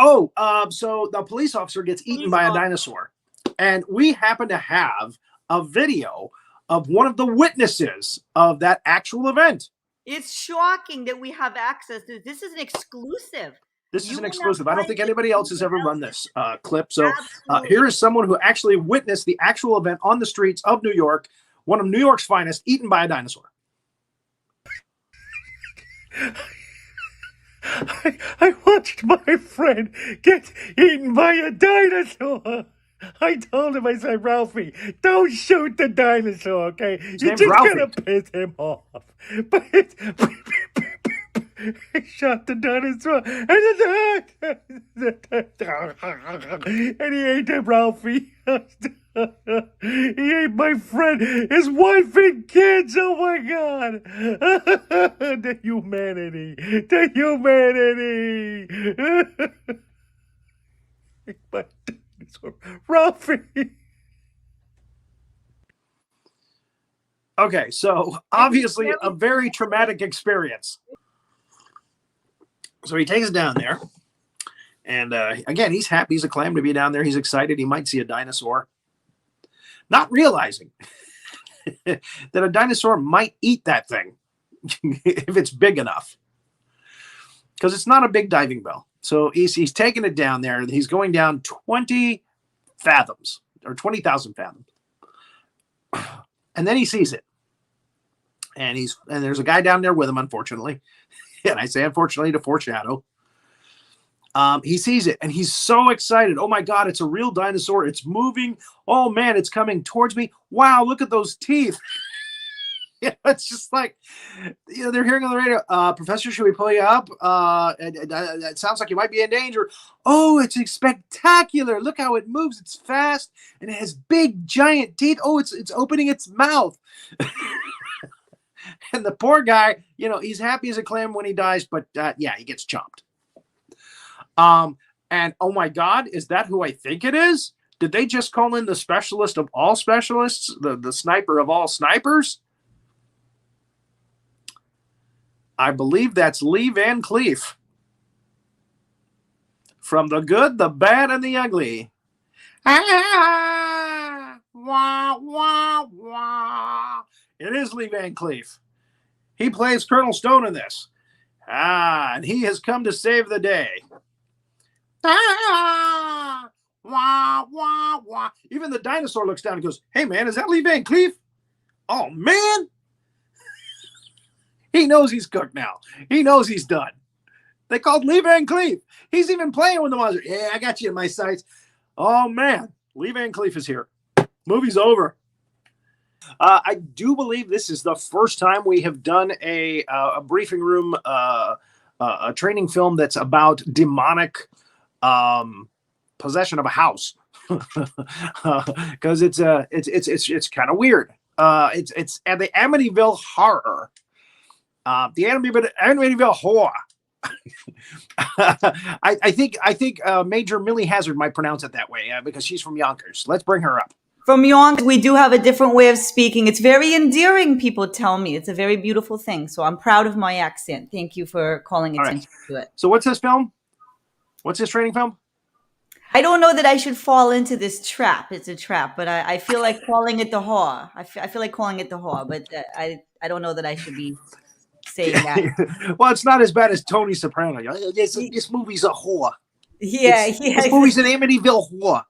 So the police officer gets eaten by a dinosaur, and we happen to have a video of one of the witnesses of that actual event. It's shocking that we have access to this. This is an exclusive. This is an exclusive. I don't think anybody else has ever run this clip. So here is someone who actually witnessed the actual event on the streets of New York, one of New York's finest, eaten by a dinosaur. I watched my friend get eaten by a dinosaur. I told him, I said, Ralphie, don't shoot the dinosaur, okay? You're just gonna piss him off. But I shot the dinosaur and he ate him, Ralphie. He ate my friend, his wife and kids. Oh my God. The humanity. The humanity. My dinosaur, Ralphie. Okay, so obviously a very traumatic experience. So he takes it down there. And again, he's happy. He's acclaimed to be down there. He's excited. He might see a dinosaur. Not realizing that a dinosaur might eat that thing if it's big enough. Because it's not a big diving bell. So he's taking it down there. He's going down 20 fathoms or 20,000 fathoms. And then he sees it. And there's a guy down there with him, unfortunately. And I say unfortunately to foreshadow. He sees it and he's so excited. Oh my God, it's a real dinosaur. It's moving. Oh man, it's coming towards me. Wow, look at those teeth. It's just like, they're hearing on the radio, Professor, should we pull you up? It sounds like you might be in danger. Oh, it's spectacular. Look how it moves. It's fast, and it has big, giant teeth. Oh, it's opening its mouth. And the poor guy, he's happy as a clam when he dies, but yeah, he gets chomped. And oh my God, is that who I think it is? Did they just call in the specialist of all specialists, the sniper of all snipers? I believe that's Lee Van Cleef. From The Good, the Bad, and the Ugly. Ah, wah, wah, wah. It is Lee Van Cleef. He plays Colonel Stone in this. And he has come to save the day. Ah, wah, wah, wah. Even the dinosaur looks down and goes, hey, man, is that Lee Van Cleef? Oh, man. He knows he's cooked now. He knows he's done. They called Lee Van Cleef. He's even playing with the monster. Yeah, I got you in my sights. Oh, man. Lee Van Cleef is here. Movie's over. I do believe this is the first time we have done a briefing room, a training film that's about demonic possession of a house, because it's kind of weird. It's at the Amityville Horror. The Amityville Horror. I think Major Millie Hazzard might pronounce it that way because she's from Yonkers. Let's bring her up. From Yonkers, we do have a different way of speaking. It's very endearing, people tell me. It's a very beautiful thing. So I'm proud of my accent. Thank you for calling attention to it. So what's this film? What's this training film? I don't know that I should fall into this trap. It's a trap, but I feel like calling it the whore. I feel like calling it the whore, but I don't know that I should be saying that. Well, it's not as bad as Tony Soprano. This movie's a whore. Yeah, This movie's an Amityville whore.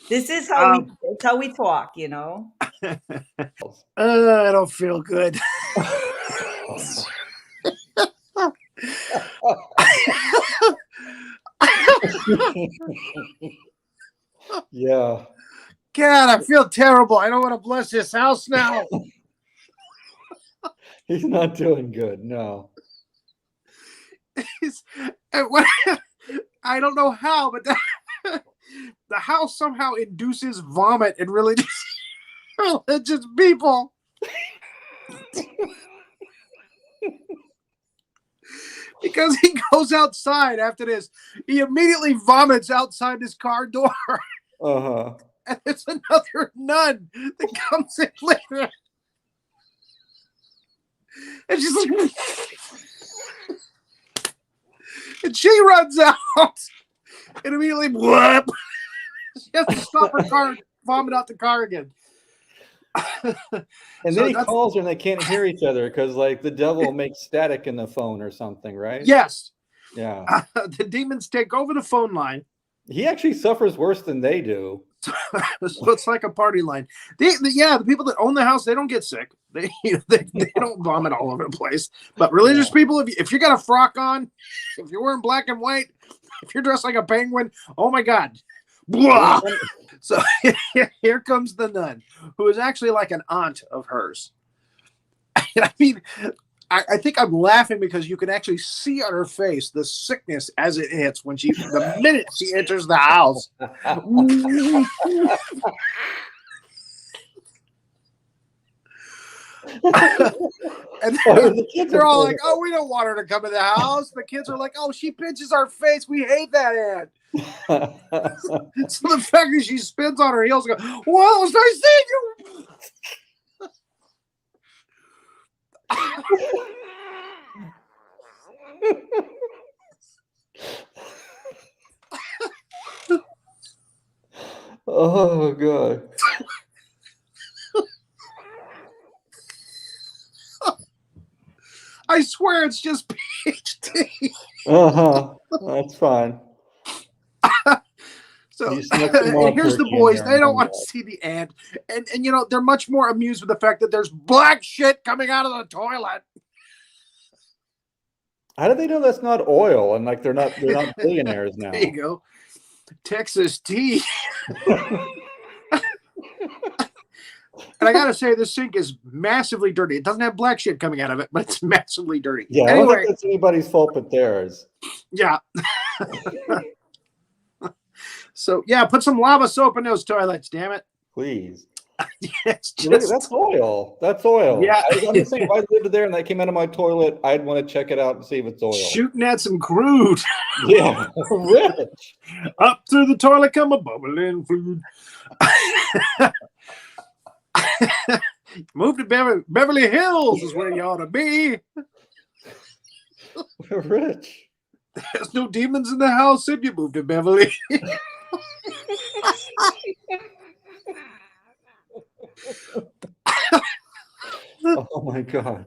This is how we talk, I don't feel good. Yeah. God, I feel terrible. I don't want to bless this house now. He's not doing good. No. I don't know how, but the house somehow induces vomit in religious people. Because he goes outside after this. He immediately vomits outside his car door. Uh-huh. And there's another nun that comes in later. And she's like, and she runs out and immediately whoop. She has to stop her car and vomit out the car again. And then he calls her and they can't hear each other because like the devil makes static in the phone or something, right? Yes. Yeah. The demons take over the phone line. He actually suffers worse than they do. So it's like a party line. The people that own the house, they don't get sick. They don't vomit all over the place. But religious people, if you got a frock on, if you're wearing black and white, if you're dressed like a penguin, oh my God. Blah! So here comes the nun, who is actually like an aunt of hers. I mean, I think I'm laughing because you can actually see on her face the sickness as it hits when the minute she enters the house. And they're all like, oh, we don't want her to come in the house. The kids are like, oh, she pinches our face. We hate that aunt. So the fact that she spins on her heels and goes, well, it's nice seeing you. Oh God. I swear it's just PhD. Uh-huh. That's fine. So here's the boys. They don't want to see the ant. And they're much more amused with the fact that there's black shit coming out of the toilet. How do they know that's not oil? And like they're not billionaires now. There you go. And I gotta say, this sink is massively dirty. It doesn't have black shit coming out of it, but it's massively dirty. Yeah, I don't Anyway, think that's anybody's fault but theirs. yeah. So yeah, put some lava soap in those toilets, damn it. Please. It's Look, just, that's oil. That's oil. Yeah. I'm just saying, if I lived there and that came out of my toilet, I'd want to check it out and see if it's oil. shooting at some crude. Yeah, rich. Up through the toilet come a bubbling fluid. Move to Beverly Hills is where you ought to be. Rich. There's no demons in the house if you move to Beverly. Oh my God.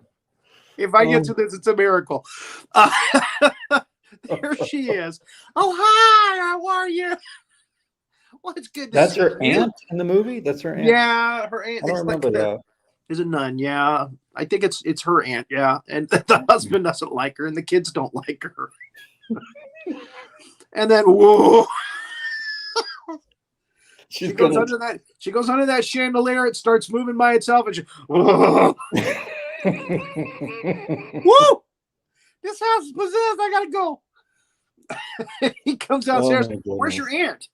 If I get to this, it's a miracle. There she is. Oh, hi, how are you? Well, it's good to That's see her you. aunt in the movie? That's her aunt? Yeah, her aunt. I don't remember that. Is a nun, yeah. I think it's her aunt, yeah. And the husband doesn't like her, and the kids don't like her. And then, whoa. She goes under that. She goes under that chandelier. It starts moving by itself, and she, whoa. Woo! This house is possessed. I gotta go. He comes downstairs. Oh, where's your aunt?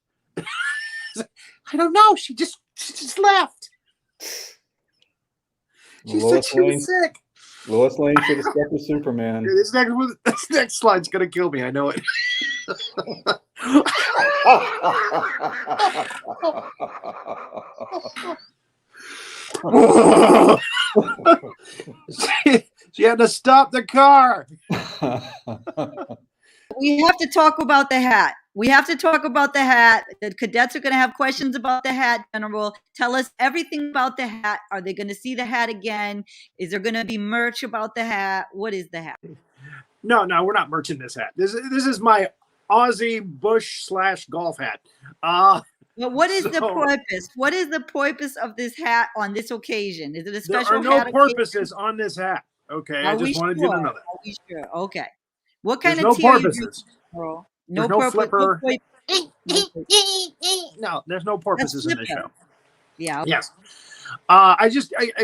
I don't know. She just left. She said she was sick. Lois Lane should have stuck with Superman. This next slide's gonna kill me. I know it. She had to stop the car. We have to talk about the hat. We have to talk about the hat. The cadets are going to have questions about the hat, General. Tell us everything about the hat. Are they going to see the hat again? Is there going to be merch about the hat? What is the hat? No, we're not merching this hat. This is my Aussie Bush / golf hat. But what is the purpose? What is the purpose of this hat on this occasion? Is it a special There are no hat purposes on this hat. Okay, I just wanted you to know that. Are we sure? Okay. What kind There's of no tier purposes. No There's no purpose. flipper. No, No, there's no purposes in this show. yeah. Okay. Yes.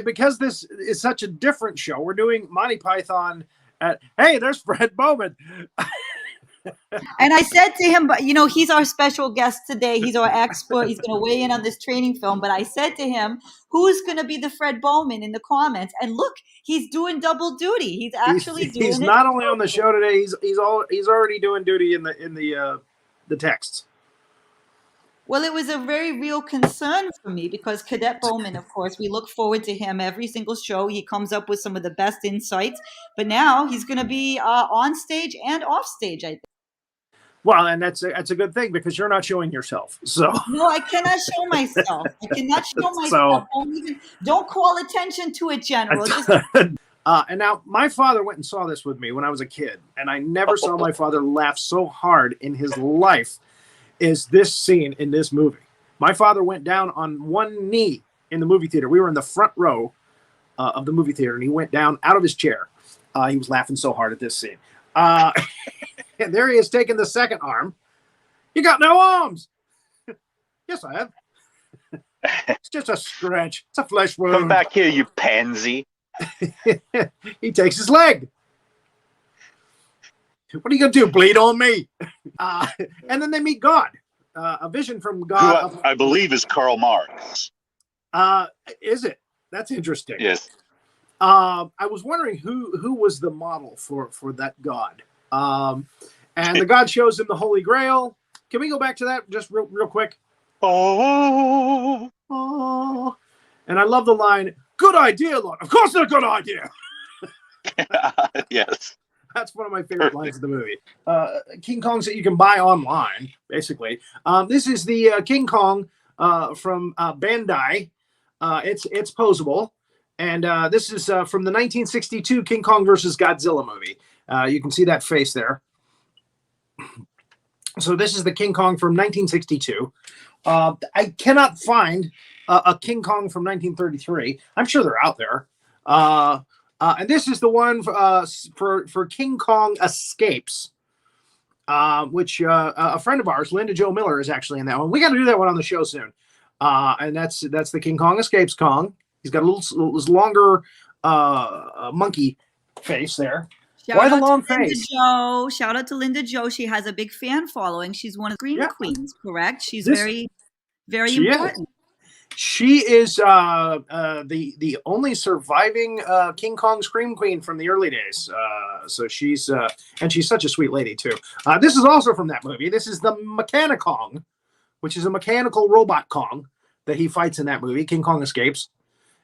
Because this is such a different show, we're doing Monty Python at, hey, there's Fred Bowman. And I said to him, but he's our special guest today. He's our expert. He's going to weigh in on this training film. But I said to him, who's going to be the Fred Bowman in the comments? And look, he's doing double duty. He's actually doing. He's not only on the show today. He's already doing duty in the texts. Well, it was a very real concern for me because Cadet Bowman, of course, we look forward to him every single show. He comes up with some of the best insights. But now he's going to be on stage and off stage, I think. Well, and that's a good thing because you're not showing yourself. So no, I cannot show myself. I cannot show myself. Don't call attention to it, General. And now my father went and saw this with me when I was a kid, and I never saw my father laugh so hard in his life as this scene in this movie. My father went down on one knee in the movie theater. We were in the front row of the movie theater, and he went down out of his chair. He was laughing so hard at this scene. And there he is taking the second arm. You got no arms. Yes, I have. It's just a scratch. It's a flesh wound. Come back here, you pansy. He takes his leg. What are you going to do, bleed on me? And then they meet God. A vision from God. Who I believe is Karl Marx. Is it? That's interesting. Yes. I was wondering who was the model for that God. And the God shows him the Holy Grail. Can we go back to that just real quick? Oh. And I love the line, good idea, Lord. Of course it's a good idea. Yes. That's one of my favorite lines of the movie. King Kongs that you can buy online, basically. This is the King Kong from Bandai. It's posable. And this is from the 1962 King Kong versus Godzilla movie. You can see that face there. So this is the King Kong from 1962. I cannot find a King Kong from 1933. I'm sure they're out there. And this is the one for King Kong Escapes, which a friend of ours, Linda Jo Miller, is actually in that one. We got to do that one on the show soon. And that's the King Kong Escapes Kong. He's got a little longer monkey face there. Why the long Linda face? Jo. Shout out to Linda Jo. She has a big fan following. She's one of the Scream Queens, correct? She's very important. She is the only surviving King Kong Scream Queen from the early days. So she's such a sweet lady too. This is also from that movie. This is the Mechanicong, which is a mechanical robot Kong that he fights in that movie. King Kong Escapes.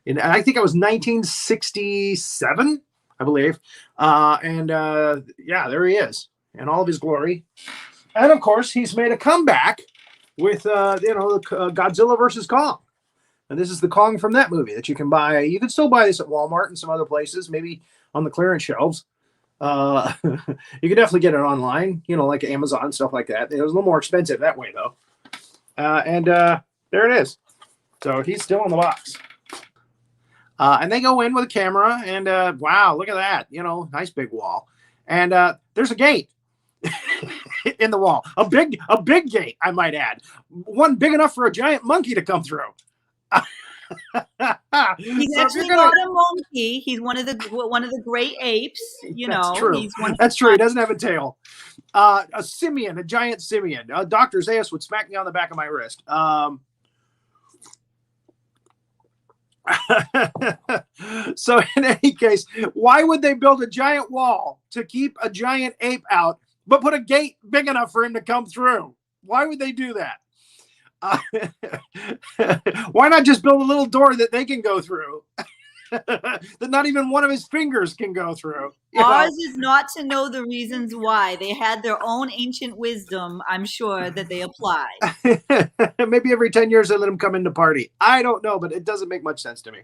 And I think it was 1967, I believe. There he is in all of his glory. And of course, he's made a comeback with Godzilla versus Kong. And this is the Kong from that movie that you can buy. You can still buy this at Walmart and some other places, maybe on the clearance shelves. You can definitely get it online, like Amazon, stuff like that. It was a little more expensive that way, though. There it is. So he's still in the box. And they go in with a camera, and wow, look at that. Nice big wall. And there's a gate in the wall. A big gate, I might add. One big enough for a giant monkey to come through. He's actually not a monkey. He's one of the great apes. That's true. That's true. He doesn't have a tail. A simian, a giant simian. Dr. Zayas would smack me on the back of my wrist. So in any case, why would they build a giant wall to keep a giant ape out, but put a gate big enough for him to come through? Why would they do that? Why not just build a little door that they can go through? That not even one of his fingers can go through. Ours is not to know the reasons why. They had their own ancient wisdom, I'm sure, that they apply. Maybe every 10 years they let him come in to party. I don't know, but it doesn't make much sense to me.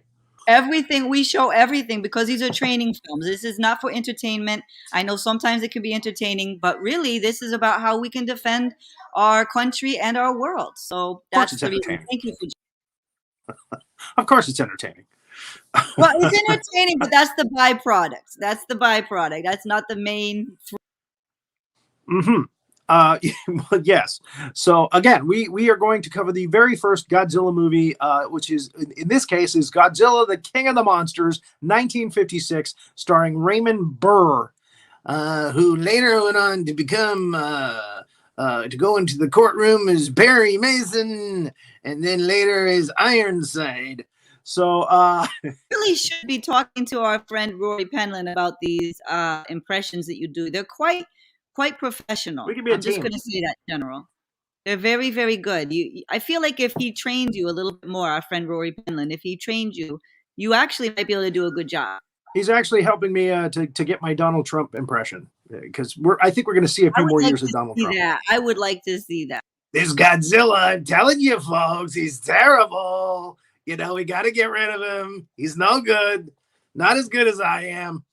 Everything, we show everything because these are training films. This is not for entertainment. I know sometimes it can be entertaining, but really this is about how we can defend our country and our world. So that's the reason. Thank you for. Of course it's entertaining. Well, it's entertaining, but that's the byproduct. That's the byproduct. That's not the main. Well, yes. So again, we are going to cover the very first Godzilla movie, which is in this case is Godzilla, the King of the Monsters, 1956, starring Raymond Burr, who later went on to become to go into the courtroom as Barry Mason, and then later as Ironside. So really should be talking to our friend Rory Penland about these impressions that you do. They're quite professional. We can be a I'm just team. going to say that, General. They're very, very good. I feel like if he trained you a little bit more, our friend Rory Penland, if he trained you, you actually might be able to do a good job. He's actually helping me to get my Donald Trump impression, because I think we're going to see a few more years of Donald Trump. Yeah, I would like to see that. This Godzilla, I'm telling you, folks, he's terrible. We got to get rid of him. He's no good. Not as good as I am.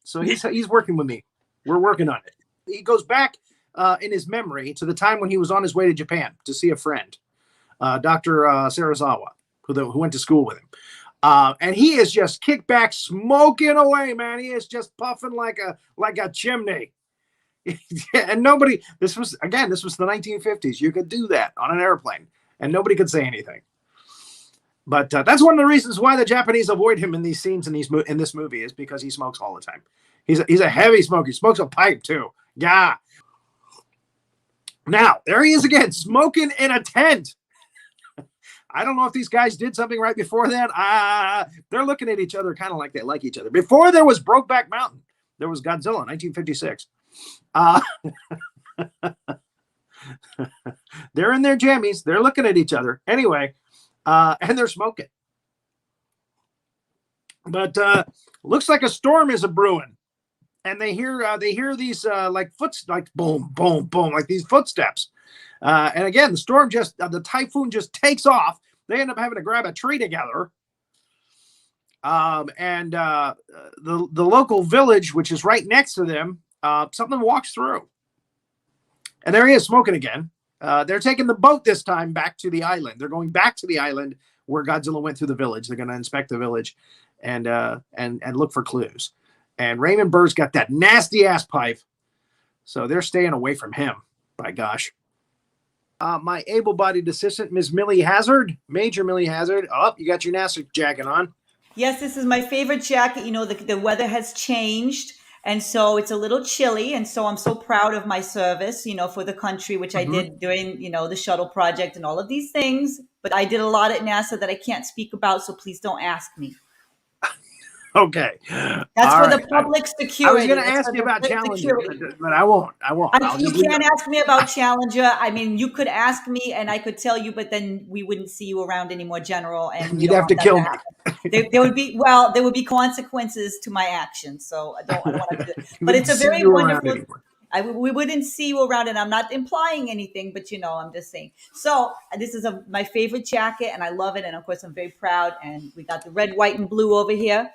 So he's working with me. We're working on it. He goes back in his memory to the time when he was on his way to Japan to see a friend, Dr. Sarazawa, who went to school with him. And he is just kicked back, smoking away, man. He is just puffing like a chimney. And nobody, this was the 1950s. You could do that on an airplane and nobody could say anything. But that's one of the reasons why the Japanese avoid him in these scenes in this movie, is because he smokes all the time. He's a heavy smoker. He smokes a pipe too. Yeah. Now there he is again, smoking in a tent. I don't know if these guys did something right before that. They're looking at each other kind of like they like each other. Before there was Brokeback Mountain, there was Godzilla, 1956. They're in their jammies. They're looking at each other. Anyway. And they're smoking. But looks like a storm is a brewing, and they hear these like boom, boom, boom, like these footsteps. And again, the typhoon just takes off. They end up having to grab a tree together. And the local village, which is right next to them, something walks through, and there he is smoking again. They're taking the boat this time back to the island. They're going back to the island where Godzilla went through the village. They're going to inspect the village and look for clues. And Raymond Burr's got that nasty ass pipe, so they're staying away from him. By gosh. my able-bodied assistant, Ms. Millie Hazzard, Major Millie Hazzard. Oh, you got your NASA jacket on. Yes, this is my favorite jacket. You know, the weather has changed, and so it's a little chilly. And so I'm so proud of my service, you know, for the country, which I did during, you know, the shuttle project and all of these things. But I did a lot at NASA that I can't speak about, so please don't ask me. Okay. That's for the public security. I was going to ask you about Challenger, but I won't. You can't ask me about Challenger. I mean, you could ask me and I could tell you, but then we wouldn't see you around anymore, General. And you'd have to kill me. There would be consequences to my actions. So I don't want to do it. But it's a very wonderful. We wouldn't see you around, and I'm not implying anything, but you know, I'm just saying. So this is my favorite jacket, and I love it. And of course, I'm very proud. And we got the red, white, and blue over here.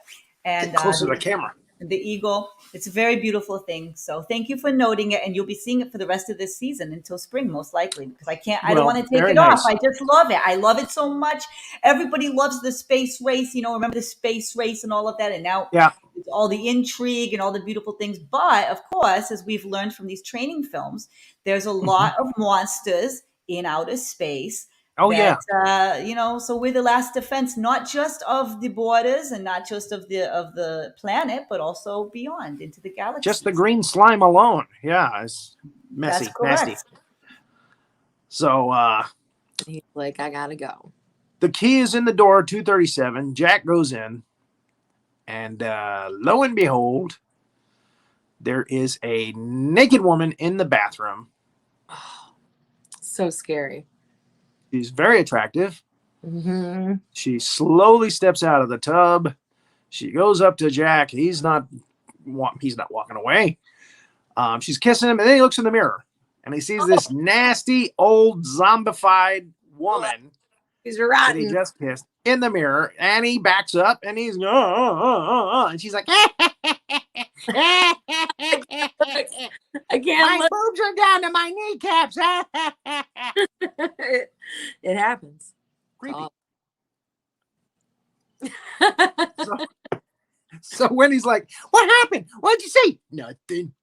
And closer to the camera. The eagle. It's a very beautiful thing. So thank you for noting it, and you'll be seeing it for the rest of this season until spring, most likely, because I don't want to take it off. I just love it. I love it so much. Everybody loves the space race. You know, remember the space race and all of that, and now it's all the intrigue and all the beautiful things. But of course, as we've learned from these training films, there's a lot of monsters in outer space. You know, so we're the last defense, not just of the borders and not just of the planet, but also beyond into the galaxy. Just the green slime alone. Yeah, it's messy, nasty. So he's like, I gotta go. The key is in the door, 237. Jack goes in, and lo and behold, there is a naked woman in the bathroom. So scary. She's very attractive. Mm-hmm. She slowly steps out of the tub. She goes up to Jack. He's not walking away. She's kissing him, and then he looks in the mirror, and he sees this nasty old zombified woman. He's rotten. That he just kissed in the mirror, and he backs up, and he's and she's like, I can't. My boobs are down to my kneecaps. It happens. Creepy. So when he's like, "What happened? What'd you see?" Nothing.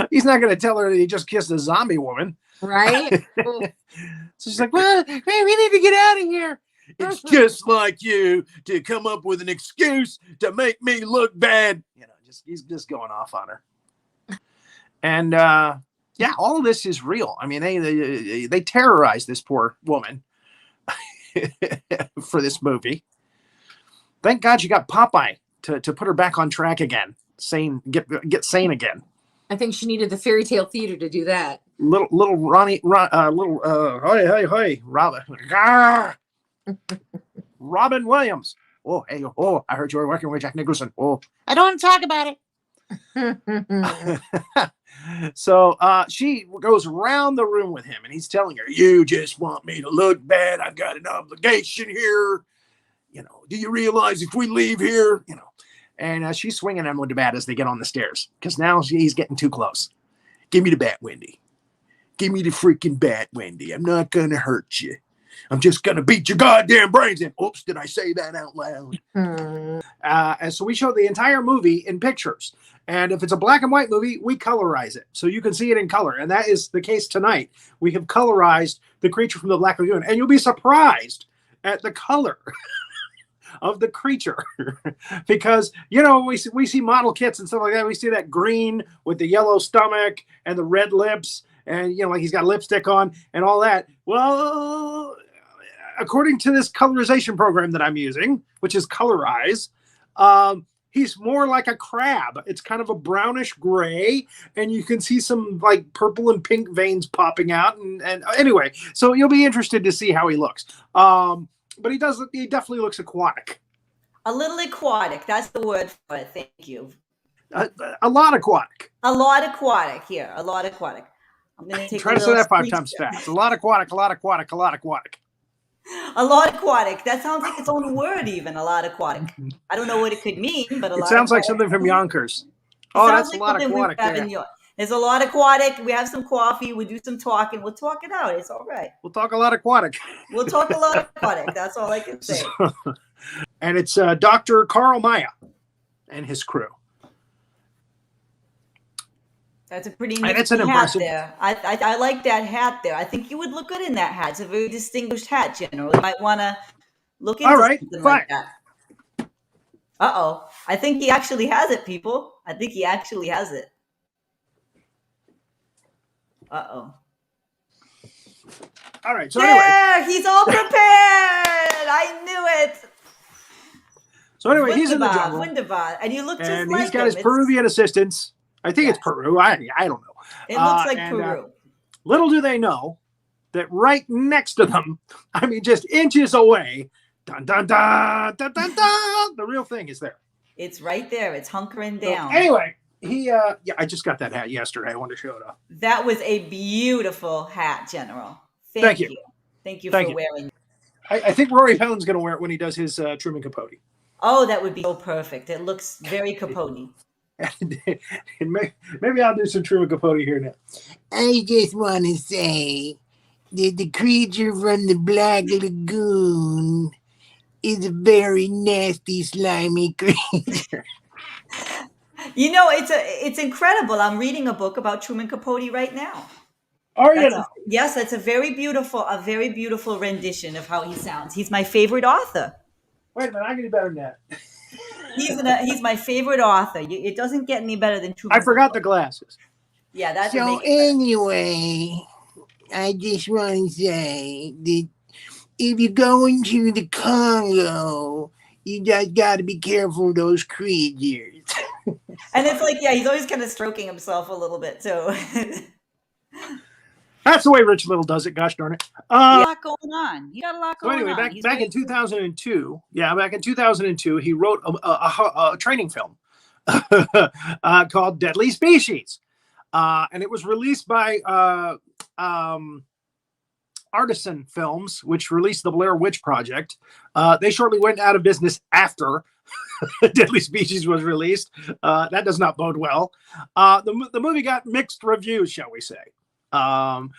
He's not going to tell her that he just kissed a zombie woman, right? So she's like, "Well, man, we need to get out of here." It's just like you to come up with an excuse to make me look bad. You know, he's just going off on her. And all of this is real. I mean, they terrorize this poor woman for this movie. Thank God you got Popeye to put her back on track again, get sane again. I think she needed the fairy tale theater to do that. Little Ronnie, hey, Robin Williams. Oh, hey, I heard you were working with Jack Nicholson. Oh, I don't want to talk about it. So she goes around the room with him, and he's telling her, "You just want me to look bad. I've got an obligation here. You know, do you realize if we leave here, you know?" And she's swinging him with the bat as they get on the stairs, because now he's getting too close. "Give me the bat, Wendy. Give me the freaking bat, Wendy. I'm not going to hurt you. I'm just going to beat your goddamn brains in." Oops, did I say that out loud? And so we show the entire movie in pictures. And if it's a black and white movie, we colorize it, so you can see it in color. And that is the case tonight. We have colorized the creature from the Black Lagoon. And you'll be surprised at the color of the creature. Because, you know, we see model kits and stuff like that. We see that green with the yellow stomach and the red lips. And, you know, like he's got lipstick on and all that. Well, according to this colorization program that I'm using, which is Colorize, he's more like a crab. It's kind of a brownish gray, and you can see some like purple and pink veins popping out. And anyway, so you'll be interested to see how he looks. But he definitely looks aquatic. A little aquatic. That's the word for it. Thank you. A lot aquatic. A lot aquatic here. A lot aquatic. I'm going to take Try to say that 5 times fast. A lot aquatic, a lot aquatic, a lot aquatic. A lot aquatic. That sounds like its own word, even. A lot aquatic. I don't know what it could mean, but a lot. It sounds like something from Yonkers. Oh, that's a lot aquatic. There's a lot aquatic. We have some coffee. We do some talking. We'll talk it out. It's all right. We'll talk a lot aquatic. We'll talk a lot aquatic. That's all I can say. And it's Dr. Carl Maya and his crew. That's a pretty That's an nifty hat impressive. there. I like that hat there. I think you would look good in that hat. It's a very distinguished hat, General. You might want to look into something like that. Uh-oh. I think he actually has it, people. I think he actually has it. Uh-oh. All right. So there, he's all prepared. I knew it. So anyway, he's in the Wunderbar, jungle. Wunderbar. And you look just And like he's got him. his Peruvian assistants. I think it's Peru. I don't know. It looks like and, Peru. Little do they know that right next to them, I mean, just inches away, dun, dun, dun, dun, dun, dun, the real thing is there. It's right there. It's hunkering So down. anyway, yeah, I just got that hat yesterday. I wanted to show it off. That was a beautiful hat, General. Thank you. Thank you Thank for you. wearing it. I think Rory Penland's going to wear it when he does his Truman Capote. Oh, that would be so perfect. It looks very Capote. And maybe I'll do some Truman Capote here now. I just want to say that the creature from the Black Lagoon is a very nasty, slimy creature. You know, it's incredible. I'm reading a book about Truman Capote right now. Yes, that's a very beautiful rendition of how he sounds. He's my favorite author. Wait a minute, I can do better than that. He's my favorite author. It doesn't get any better than Truman. I forgot the glasses. Yeah, that's So anyway, I just want to say that if you're going to the Congo, you just got to be careful of those creatures. And it's like, yeah, he's always kind of stroking himself a little bit too. That's the way Rich Little does it. Gosh darn it. You got a lot going on. You got a lot So going anyway, on. back in 2002, he wrote a training film called Deadly Species, and it was released by Artisan Films, which released the Blair Witch Project. They shortly went out of business after Deadly Species was released. That does not bode well. The movie got mixed reviews, shall we say. Some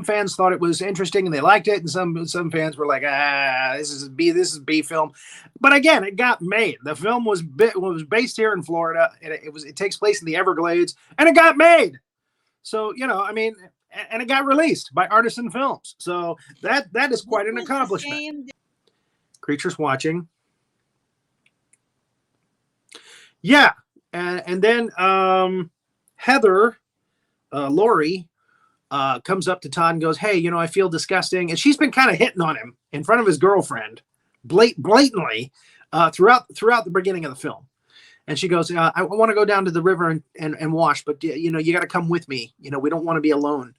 fans thought it was interesting and they liked it, and some fans were like, this is B film. But again, it got made. The film was based here in Florida, and it takes place in the Everglades, and it got made. So and it got released by Artisan Films. So that is quite an accomplishment. Creatures watching. Yeah, and then Heather. Lori comes up to Todd and goes, hey, I feel disgusting. And she's been kind of hitting on him in front of his girlfriend blatantly throughout the beginning of the film. And she goes, I want to go down to the river and wash, but you got to come with me. We don't want to be alone.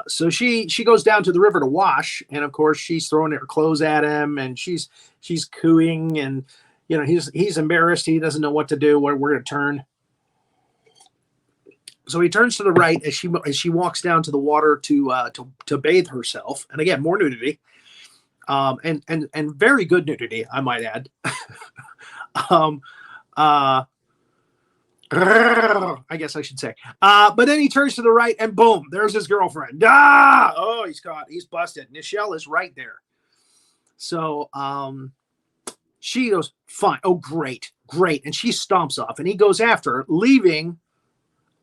So she goes down to the river to wash. And of course she's throwing her clothes at him, and she's cooing, and he's embarrassed. He doesn't know what to do, where we're going to turn. So he turns to the right as she walks down to the water to bathe herself, and again, more nudity, and very good nudity, I might add. I guess I should say. But then he turns to the right, and boom, there's his girlfriend. Oh, he's caught. He's busted. Nichelle is right there. So she goes, fine. Oh, great, and she stomps off, and he goes after her, leaving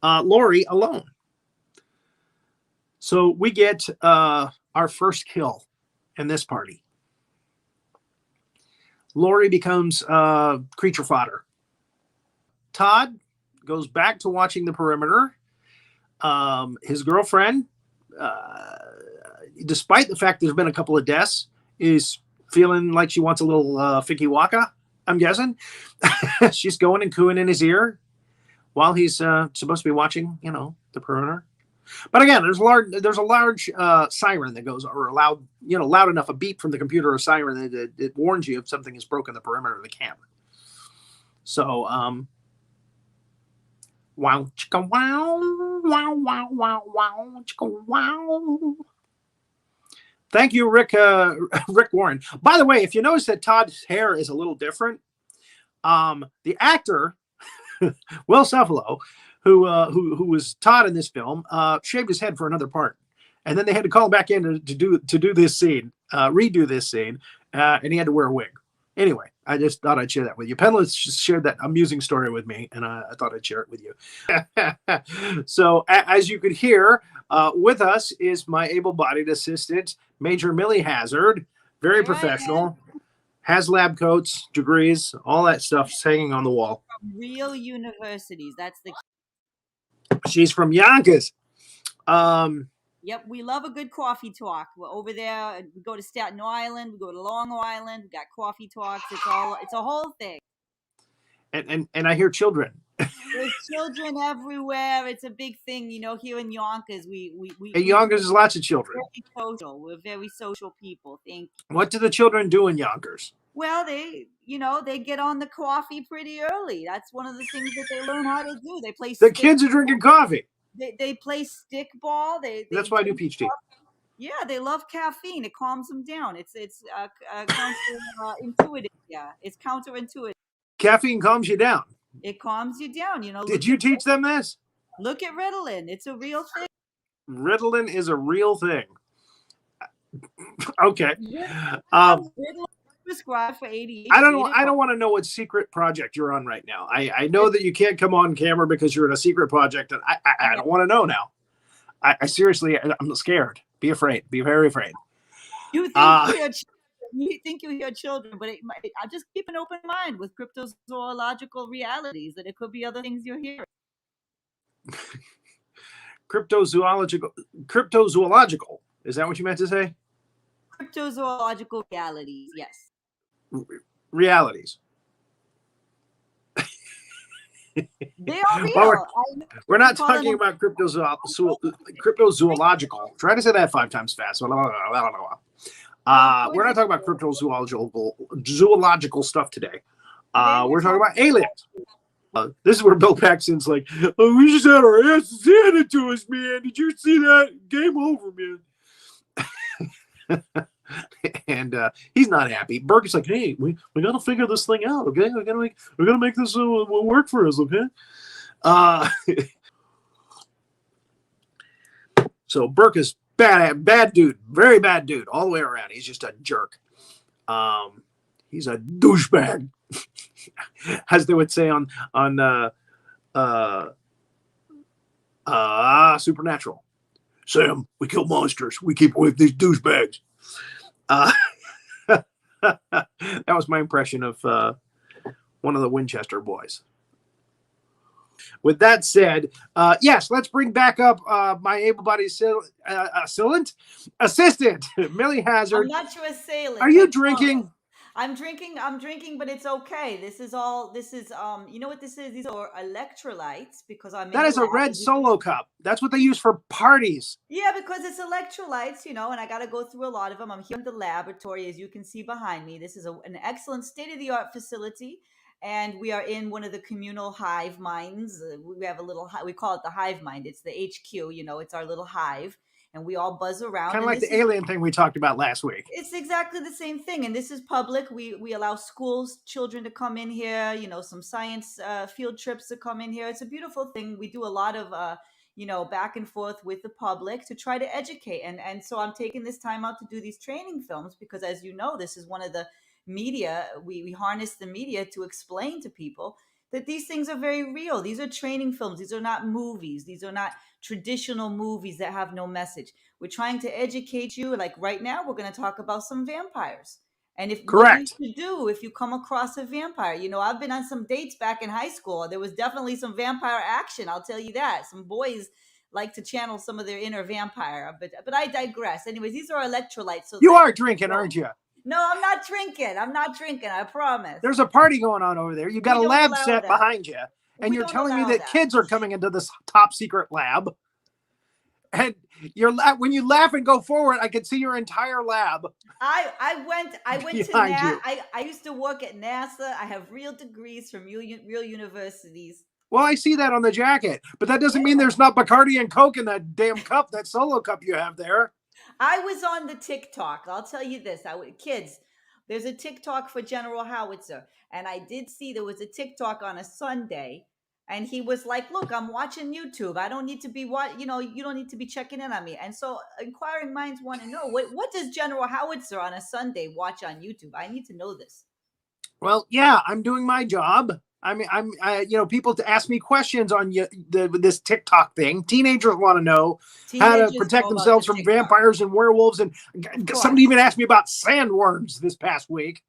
Lori alone. So we get our first kill in this party. Lori becomes creature fodder. Todd goes back to watching the perimeter. His girlfriend, despite the fact there's been a couple of deaths, is feeling like she wants a little Fiki Waka, I'm guessing. She's going and cooing in his ear while he's supposed to be watching, the perimeter. But again, there's a large siren that goes, or loud enough, a beep from the computer, or siren that it warns you if something has broken the perimeter of the camp. So, wow, chicka wow, wow, wow, wow, wow, chicka wow. Thank you, Rick Warren. By the way, if you notice that Todd's hair is a little different, the actor Will Cephalo, who was Todd in this film, shaved his head for another part, and then they had to call him back in to do this scene, redo this scene, and he had to wear a wig. Anyway, I just thought I'd share that with you. Penland just shared that amusing story with me, and I thought I'd share it with you. So, as you could hear, with us is my able-bodied assistant, Major Millie Hazzard. Very professional. Has lab coats, degrees, all that stuff's hanging on the wall. Real universities. That's the. She's from Yonkers. Yep, we love a good coffee talk. We're over there. We go to Staten Island. We go to Long Island. We got coffee talks. It's a whole thing. And I hear children. There's children everywhere. It's a big thing, here in Yonkers. In Yonkers, there's lots of children. We're very social. We're very social people. Thank you. What do the children do in Yonkers? Well, they get on the coffee pretty early. That's one of the things that they learn how to do. They play. The kids are drinking coffee. They play stickball. That's why I do peach tea. Yeah, they love caffeine. It calms them down. It's counterintuitive. Yeah, it's counterintuitive. Caffeine calms you down. It calms you down. Did you teach them this? Look at Ritalin. It's a real thing. Ritalin is a real thing. Okay. Ritalin prescribed for ADHD. I don't want to know what secret project you're on right now. I know that you can't come on camera because you're in a secret project, and I don't want to know now. I seriously, I'm scared. Be afraid. Be very afraid. You think you hear children, but I just keep an open mind with cryptozoological realities that it could be other things you're hearing. Cryptozoological. Is that what you meant to say? Cryptozoological realities, yes. Realities. They are real. We're not talking about cryptozoological. Try to say that 5 times fast. We're not talking about cryptozoological stuff today. We're talking about aliens. This is where Bill Paxton's like, "Oh, we just had our asses handed to us, man. Did you see that? Game over, man." And he's not happy. Burke is like, "Hey, we got to figure this thing out, okay? We got to make this work for us, okay?" So Burke is bad dude, very bad dude, all the way around. He's just a jerk. He's a douchebag, as they would say on Supernatural. Sam, we kill monsters. We keep away from these douchebags. That was my impression of one of the Winchester boys. With that said, yes, let's bring back up my able-bodied assistant, Millie Hazzard. I'm not your assailant. Are you drinking? I'm drinking, but it's okay. This is you know what this is? These are electrolytes because I'm. That is a red Solo cup. That's what they use for parties. Yeah, because it's electrolytes, and I got to go through a lot of them. I'm here in the laboratory, as you can see behind me. This is an excellent state-of-the-art facility, and we are in one of the communal hive minds. We have we call it the hive mind. It's the HQ, it's our little hive. And we all buzz around. Kind of like the alien thing we talked about last week. It's exactly the same thing. And this is public. We allow schools, children to come in here, some science field trips to come in here. It's a beautiful thing. We do a lot of, back and forth with the public to try to educate. And so I'm taking this time out to do these training films because, as you know, this is one of the media. We harness the media to explain to people that these things are very real. These are training films. These are not movies. These are not traditional movies that have no message. We're trying to educate you. Like right now, we're going to talk about some vampires. And what you should do if you come across a vampire. I've been on some dates back in high school. There was definitely some vampire action. I'll tell you that. Some boys like to channel some of their inner vampire. But I digress. Anyways, these are electrolytes. So you are drinking, aren't you? No, I'm not drinking. I promise. There's a party going on over there. You got a lab set behind you. And you're telling me that kids are coming into this top secret lab. And when you laugh and go forward, I can see your entire lab. I went to NASA. I used to work at NASA. I have real degrees from real universities. Well, I see that on the jacket. But that doesn't mean there's not Bacardi and Coke in that damn cup, that Solo cup you have there. I was on the TikTok. I'll tell you this. Kids, there's a TikTok for General Howitzer. And I did see there was a TikTok on a Sunday. And he was like, "Look, I'm watching YouTube. I don't need to be you don't need to be checking in on me." And so inquiring minds want to know, what does General Howitzer on a Sunday watch on YouTube? I need to know this. Well, yeah, I'm doing my job. I mean, people to ask me questions on this TikTok thing. Teenagers want to know how to protect themselves from vampires and werewolves. And somebody even asked me about sandworms this past week.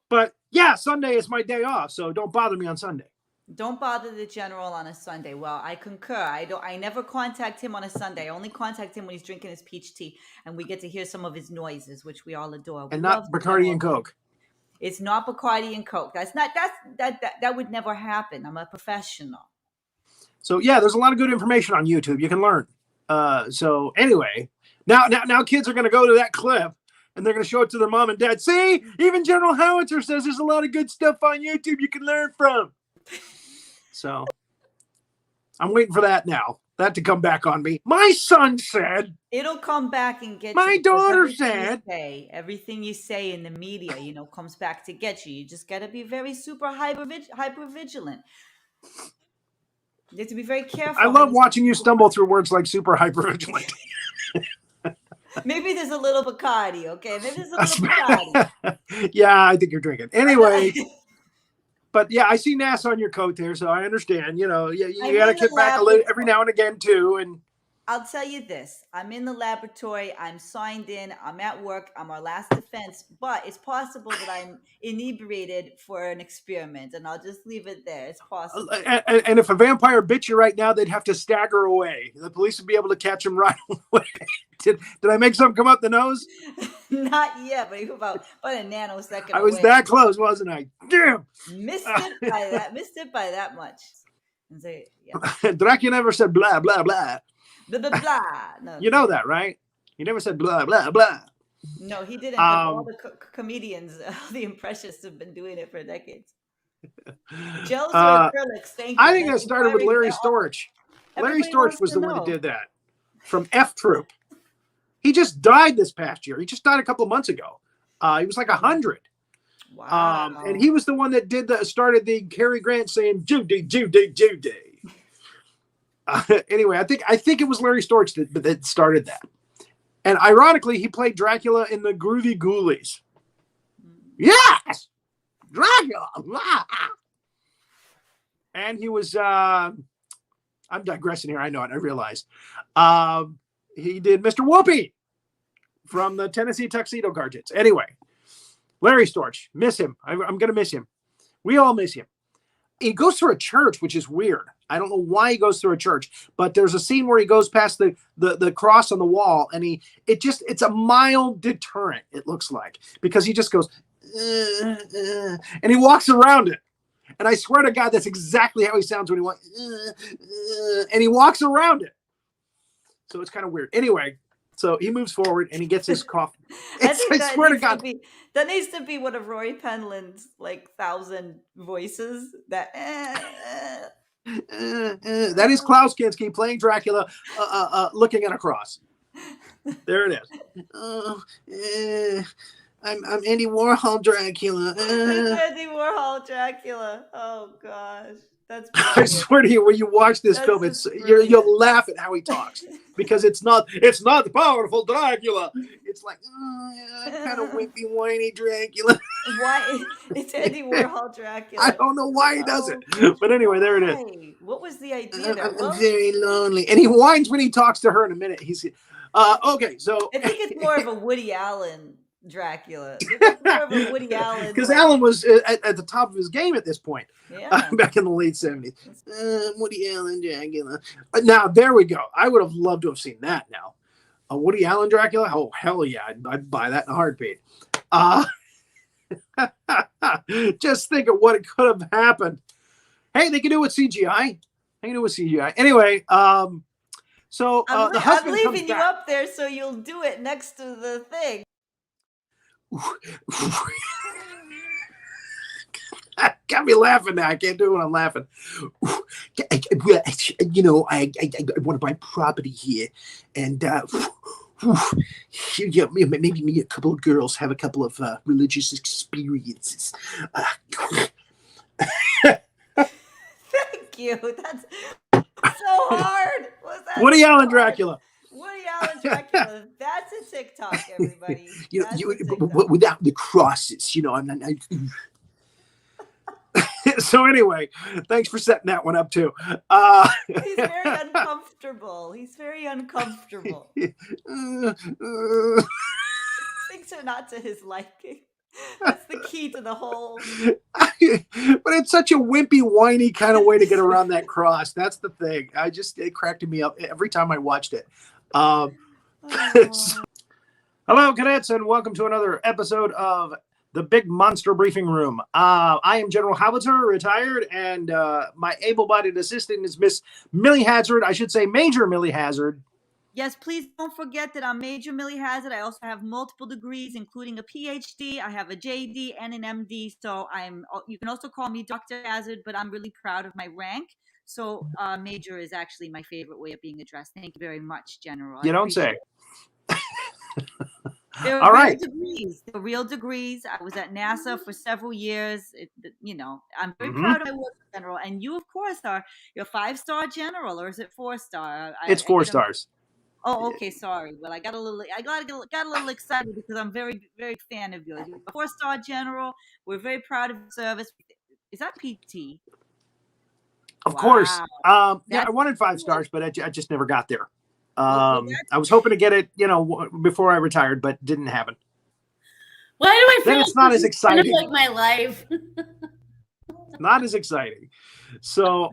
But yeah, Sunday is my day off, so don't bother me on Sunday. Don't bother the general on a Sunday. Well, I concur. I never contact him on a Sunday. I only contact him when he's drinking his peach tea, and we get to hear some of his noises, which we all adore. And not Bacardi and Coke. It's not Bacardi and Coke. That would never happen. I'm a professional. So yeah, there's a lot of good information on YouTube. You can learn. So anyway, now kids are going to go to that clip and they're going to show it to their mom and dad. See, even General Howitzer says there's a lot of good stuff on YouTube you can learn from. So I'm waiting for that now. That to come back on me. My son said it'll come back and get my you. daughter said Everything you say in the media, comes back to get you. You just got to be very super hyper vigilant. You have to be very careful. I love watching you stumble through words like super hyper vigilant. Maybe there's a little Bacardi, okay? Maybe there's a little Bacardi. Yeah, I think you're drinking. Anyway. But yeah, I see NASA on your coat there, so I understand. You got to kick back a little every now and again too. And I'll tell you this: I'm in the laboratory. I'm signed in. I'm at work. I'm our last defense. But it's possible that I'm inebriated for an experiment, and I'll just leave it there. It's possible. And if a vampire bit you right now, they'd have to stagger away. The police would be able to catch him right away. Did I make something come up the nose? Not yet, but about a nanosecond. I was that close, wasn't I? Damn. Missed it by that much. And so, yeah. Dracula never said blah blah blah. Blah blah blah. No, you know that, right? He never said blah blah blah. No, he didn't. All the comedians, the impressionists have been doing it for decades. Gels or acrylics? Thank you. I think that started with Larry Storch. Larry Storch was the one that did that from F Troop. He just died this past year. He just died a couple of months ago. He was like 100. Wow. And he was the one that started the Cary Grant saying Judy, Judy, Judy. Anyway, I think it was Larry Storch that started that. And ironically, he played Dracula in the Groovy Ghoulies. Yes, Dracula. And he was. I'm digressing here. I know it. I realize. He did Mr. Whoopi from the Tennessee Tuxedo Cartoons. Anyway, Larry Storch, miss him. I'm going to miss him. We all miss him. He goes through a church, which is weird. I don't know why he goes through a church, but there's a scene where he goes past the cross on the wall, and it's a mild deterrent, it looks like, because he just goes, and he walks around it. And I swear to God, that's exactly how he sounds when he walks, and he walks around it. So it's kind of weird. Anyway, so he moves forward and he gets his coffee. I swear to God. That needs to be one of Rory Penland's 1,000 voices. That is Klaus Kinski playing Dracula, looking at a cross. There it is. I'm Andy Warhol Dracula. Andy Warhol Dracula. Oh gosh. That's I swear to you, when you watch this film, you'll laugh at how he talks because it's not the powerful Dracula. It's like kind of wimpy, whiny Dracula. Why? It's Andy Warhol Dracula. I don't know why he does it, but anyway, there it is. What was the idea? I'm very lonely, and he whines when he talks to her in a minute. He's okay. So I think it's more of a Woody Allen Dracula. Because Allen was at the top of his game at this point, back in the late 70s. Woody Allen Dracula. Now, there we go. I would have loved to have seen that now. A Woody Allen Dracula? Oh, hell yeah. I'd buy that in a heartbeat. Just think of what it could have happened. Hey, they can do it with CGI. Anyway, so the husband I'm leaving comes you back. up there so you'll do it next to the thing. Got me laughing now. I can't do it when I'm laughing. I want to buy property here, and maybe me, a couple of girls, have a couple of religious experiences. Thank you. That's so hard. Woody Allen Dracula. Woody Allen Dracula. That's a TikTok, everybody. Without the crosses, I'm not. So anyway, thanks for setting that one up too. He's very uncomfortable. He's very uncomfortable. Things are not to his liking. That's the key to the whole. But it's such a wimpy, whiny kind of way to get around that cross. That's the thing. It cracked me up every time I watched it. Hello, cadets, and welcome to another episode of the Big Monster Briefing Room. I am General Howitzer, retired, and my able-bodied assistant is Miss Millie Hazzard. I should say Major Millie Hazzard. Yes, please don't forget that I'm Major Millie Hazzard. I also have multiple degrees, including a PhD. I have a JD and an MD. So you can also call me Dr. Hazzard, but I'm really proud of my rank. So Major is actually my favorite way of being addressed. Thank you very much, General. You don't say. They're All real right. degrees. They're real degrees. I was at NASA for several years. I'm very proud of my work, General. And you, of course, you're a 5-star general, or is it 4-star? It's 4 stars. Oh, okay. Sorry. Well, I got a little excited because I'm very, very fan of yours. You're a 4-star general. We're very proud of your service. Is that PT? Of course. Yeah, I wanted 5 stars, but I just never got there. I was hoping to get it, before I retired, but didn't happen. Why do I feel then it's not as exciting? Kind of like my life. Not as exciting. So,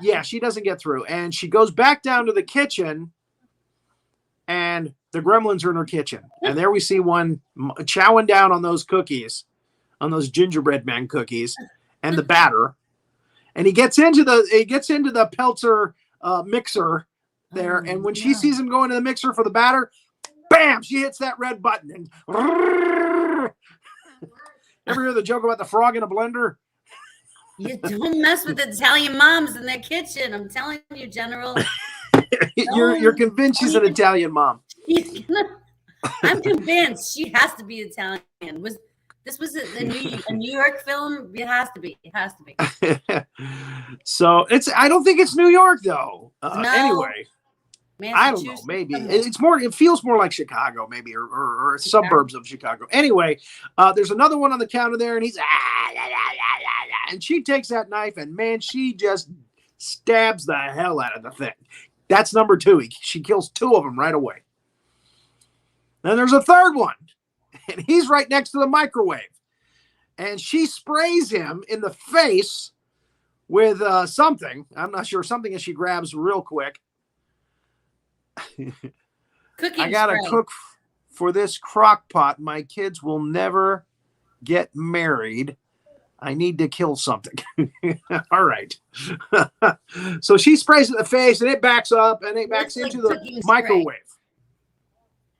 yeah, she doesn't get through, and she goes back down to the kitchen. And the gremlins are in her kitchen. And there we see one chowing down on those cookies, on those gingerbread man cookies, and the batter. And he gets into the Peltzer mixer there. And when she sees him go into the mixer for the batter, bam, she hits that red button. And ever hear the joke about the frog in a blender? You don't mess with Italian moms in their kitchen. I'm telling you, General. You're convinced she's an Italian mom. I'm convinced she has to be Italian. This was a New York film? It has to be. It has to be. So I don't think it's New York though. No. Anyway, I don't know. Maybe it's more. It feels more like Chicago, maybe, or suburbs of Chicago. Anyway, there's another one on the counter there, and he's and she takes that knife, and man, she just stabs the hell out of the thing. That's number 2. She kills 2 of them right away. Then there's a third one, and he's right next to the microwave. And she sprays him in the face with something. I'm not sure, something that she grabs real quick. I got to cook for this crock pot. My kids will never get married. I need to kill something. All right. So she sprays it in the face, and it backs up, and it backs into the microwave.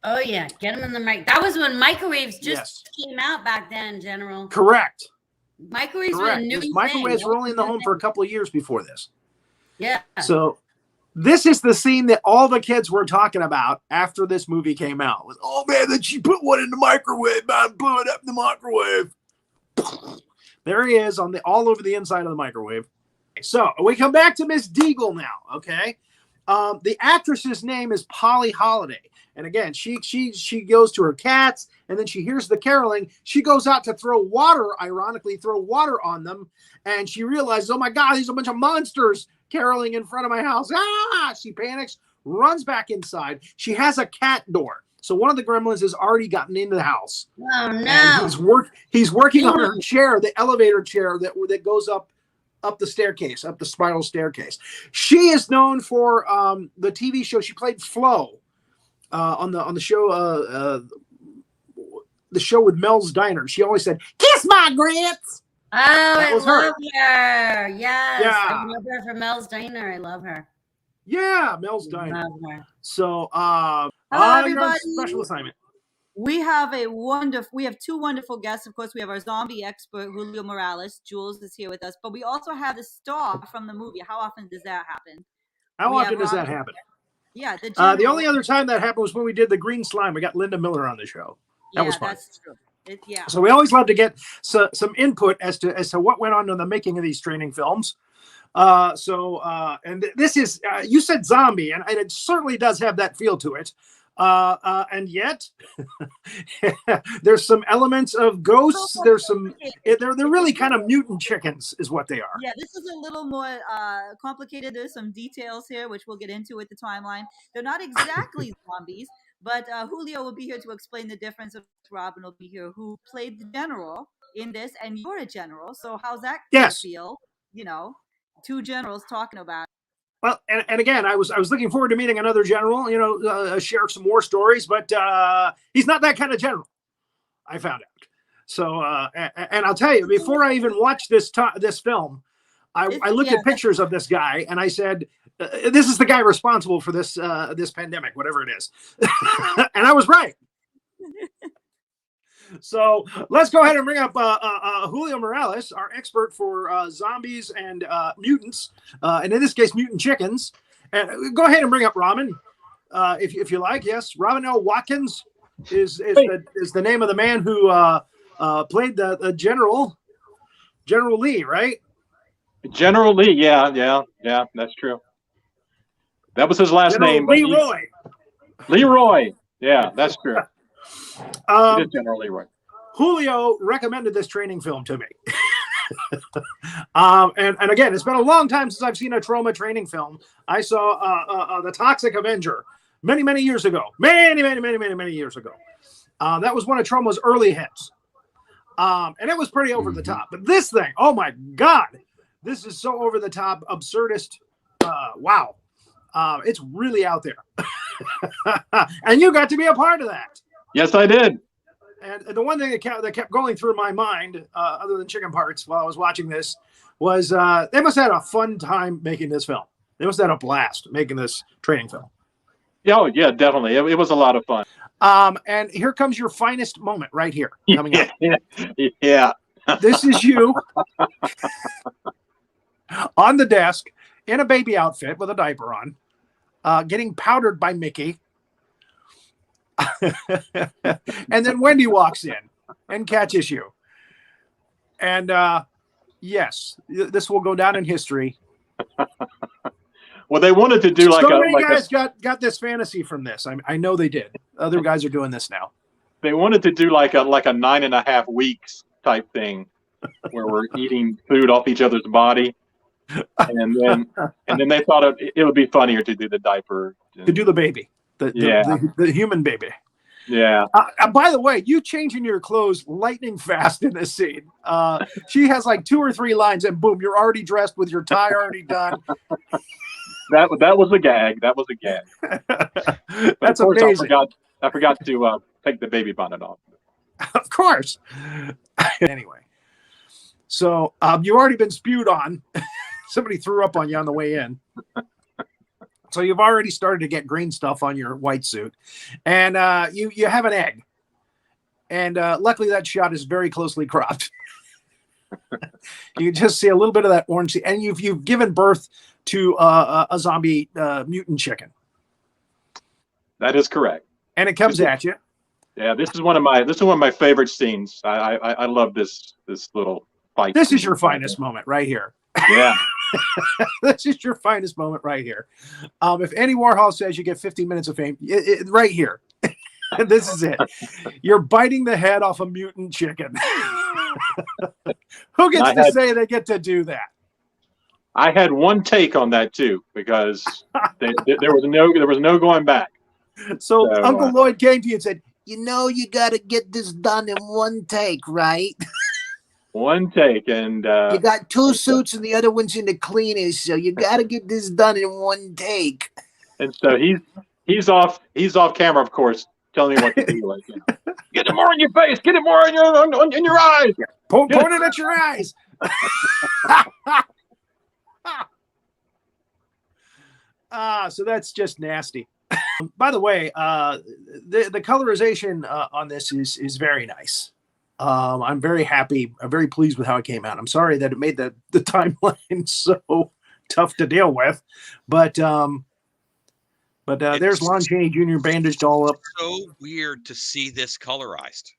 Oh, yeah. Get them in the mic. That was when microwaves just came out back then, General. Correct. Microwaves were a new thing. Microwaves were only in the home for a couple of years before this. Yeah. So this is the scene that all the kids were talking about after this movie came out. Was, oh, man, then she put one in the microwave, man, blew it up in the microwave. There he is all over the inside of the microwave. So we come back to Miss Deagle now, okay? The actress's name is Polly Holiday. And again, she goes to her cats, and then she hears the caroling. She goes out to throw water on them. And she realizes, oh my God, there's a bunch of monsters caroling in front of my house. Ah! She panics, runs back inside. She has a cat door. So one of the gremlins has already gotten into the house. Oh no! And he's working on her chair, the elevator chair that goes up the staircase, up the spiral staircase. She is known for the TV show. She played Flo on the show, the show with Mel's Diner. She always said, "Kiss my grits." Oh, I love her. Yes, yeah. I love her for Mel's Diner. I love her. Yeah, Mel's Diner. Love her. So, hello, everybody. Special assignment. We have 2 wonderful guests. Of course, we have our zombie expert, Julio Moralis. Jules is here with us, but we also have the star from the movie. How often does that happen? How often does that happen? Yeah. The only other time that happened was when we did the green slime. We got Linda Miller on the show. That was fun. That's true. Yeah. So we always love to get some input as to what went on in the making of these training films. And this is, you said zombie, and it certainly does have that feel to it. And yet there's some elements of ghosts. There's some, they're really kind of mutant chickens is what they are. Yeah, this is a little more complicated. There's some details here, which we'll get into with the timeline. They're not exactly zombies, but Julio will be here to explain the difference. Of Robin will be here, who played the general in this, and you're a general. So how's that feel? You know, two generals talking about. Well, and again, I was looking forward to meeting another general, you know, share some war stories, but he's not that kind of general, I found out. So, and I'll tell you, before I even watched this film, I looked at pictures of this guy, and I said, this is the guy responsible for this this pandemic, whatever it is. And I was right. So let's go ahead and bring up Julio Moralis, our expert for zombies and mutants, and in this case, mutant chickens. And go ahead and bring up Robin, if you like. Yes, Robin L. Watkins is the name of the man who played the General Lee, right? General Lee, yeah, that's true. That was his last name. Leroy. Yeah, that's true. General Leroy. Julio recommended this training film to me. And again, it's been a long time since I've seen a trauma training film. I saw The Toxic Avenger many years ago. Many years ago. That was one of Trauma's early hits. And it was pretty over the top. But this thing, oh my God, this is so over the top, absurdist. Wow. It's really out there. And you got to be a part of that. Yes, I did. And the one thing that kept going through my mind, other than chicken parts while I was watching this, was they must have had a fun time making this film. They must have had a blast making this training film. Oh, yeah, definitely. It was a lot of fun. And here comes your finest moment right here coming up. Yeah. This is you on the desk in a baby outfit with a diaper on, getting powdered by Mickey. And then Wendy walks in and catches you. And yes, this will go down in history. Well, they wanted to do so many guys got this fantasy from this. I know they did. Other guys are doing this now. They wanted to do like a 9.5 weeks type thing where we're eating food off each other's body. And then they thought it would be funnier to do the diaper. To do the baby. The human baby. Yeah. By the way, you changing your clothes lightning fast in this scene. She has like 2 or 3 lines, and boom, you're already dressed with your tie already done. That was a gag. That was a gag. That's amazing. I forgot to take the baby bonnet off. Of course. Anyway, so you've already been spewed on. Somebody threw up on you on the way in. So you've already started to get green stuff on your white suit, and you have an egg, and luckily that shot is very closely cropped. You can just see a little bit of that orange, and you've given birth to a zombie mutant chicken. That is correct, and it comes at you. Yeah, this is one of my favorite scenes. I love this little fight. This is your finest moment right here. Yeah. This is your finest moment right here. If Andy Warhol says you get 15 minutes of fame, right here. This is it. You're biting the head off a mutant chicken. Who gets to say they get to do that? I had one take on that too, because there was no going back. So Uncle Lloyd came to you and said, you got to get this done in one take, right? One take, and you got 2 suits and the other one's in the cleaners, so you got to get this done in one take. And so he's off camera, of course, telling me what to do. Like, get it more in your face, get it more in your eyes, point it at your eyes. So that's just nasty. By the way, the colorization on this is very nice. I'm very happy. I'm very pleased with how it came out. I'm sorry that it made the timeline so tough to deal with, but there's Lon Chaney Jr. bandaged all up. So weird to see this colorized.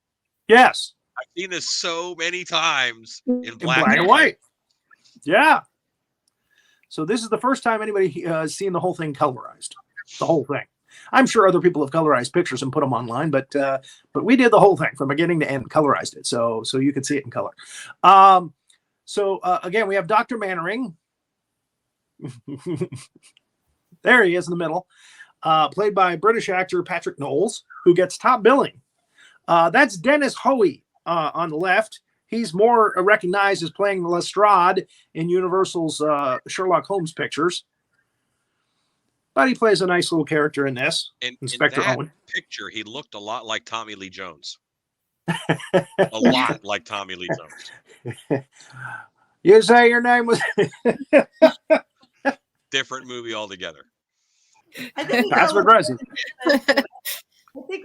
Yes, I've seen this so many times in black and white. Yeah. So this is the first time anybody has seen the whole thing colorized. The whole thing. I'm sure other people have colorized pictures and put them online, but we did the whole thing from beginning to end, colorized it, so you could see it in color. Again, we have Dr. Mannering. There he is in the middle, played by British actor Patrick Knowles, who gets top billing. That's Dennis Hoey on the left. He's more recognized as playing Lestrade in Universal's Sherlock Holmes pictures. But he plays a nice little character in this, Inspector in that Owen. picture, he looked a lot like Tommy Lee Jones. A lot like Tommy Lee Jones. You say your name was... Different movie altogether. That's aggressive.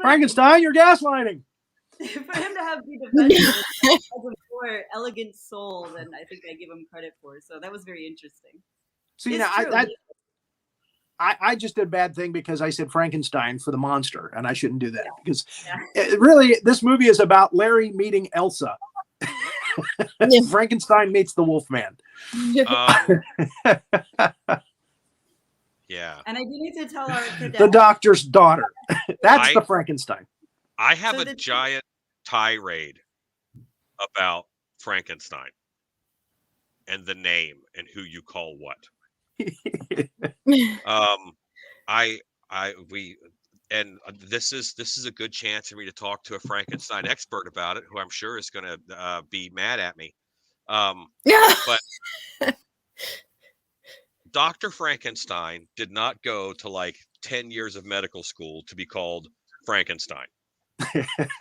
Frankenstein, you're gaslighting. For him to have the defense as a more elegant soul than I think I give him credit for. So that was very interesting. See, It's now true. I just did a bad thing because I said Frankenstein for the monster, and I shouldn't do that because really this movie is about Larry meeting Elsa. Frankenstein meets the Wolfman. Yeah. And I do need to tell our The doctor's daughter. That's the Frankenstein. I have a giant tirade about Frankenstein and the name and who you call what. This is a good chance for me to talk to a Frankenstein expert about it, who I'm sure is going to be mad at me. But Dr. Frankenstein did not go to like 10 years of medical school to be called Frankenstein.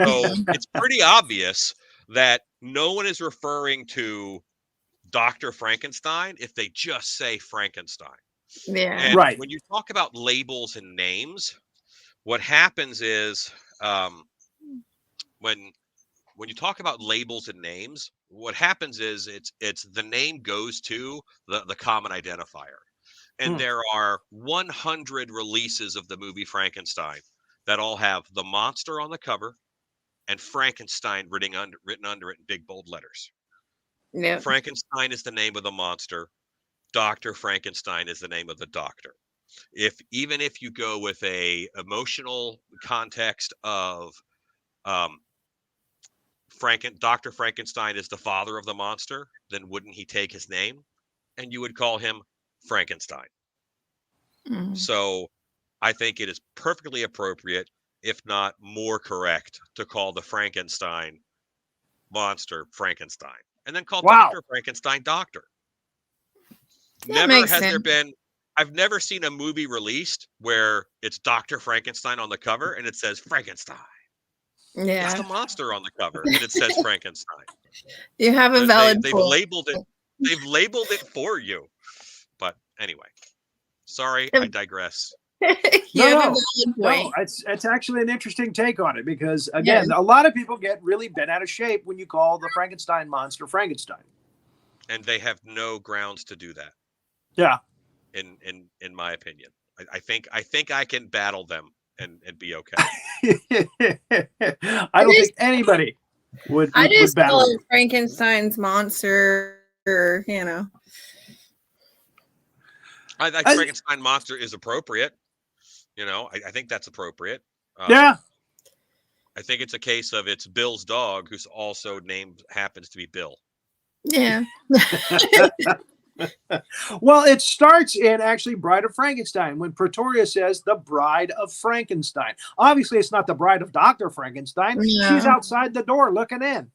So it's pretty obvious that no one is referring to Dr. Frankenstein if they just say Frankenstein. Yeah. And right. When you talk about labels and names, what happens is when you talk about labels and names, what happens is it's the name goes to the common identifier. And there are 100 releases of the movie Frankenstein that all have the monster on the cover and Frankenstein written under it in big bold letters. Yeah. Frankenstein is the name of the monster. Dr. Frankenstein is the name of the doctor. Even if you go with a emotional context of Dr. Frankenstein is the father of the monster, then wouldn't he take his name? And you would call him Frankenstein. Mm. So I think it is perfectly appropriate, if not more correct, to call the Frankenstein monster Frankenstein. And then call Dr. Frankenstein Doctor. Never has there been, I've never seen a movie released where it's Dr. Frankenstein on the cover and it says Frankenstein. Yeah. It's the monster on the cover and it says Frankenstein. You have a valid They've point. labeled it. They've labeled it for you. But anyway, sorry, I digress. No, it's actually an interesting take on it because again, a lot of people get really bent out of shape when you call the Frankenstein monster Frankenstein. And they have no grounds to do that. Yeah. In my opinion. I think I can battle them and be okay. I don't think anybody would I just battle call them. it Frankenstein's monster, or, you know. I think Frankenstein monster is appropriate. You know, I think that's appropriate. Yeah. I think it's a case of it's Bill's dog, who's also named happens to be Bill. Yeah. Well, it starts in actually Bride of Frankenstein when Pretoria says the Bride of Frankenstein. Obviously, it's not the Bride of Dr. Frankenstein. Yeah. She's outside the door looking in.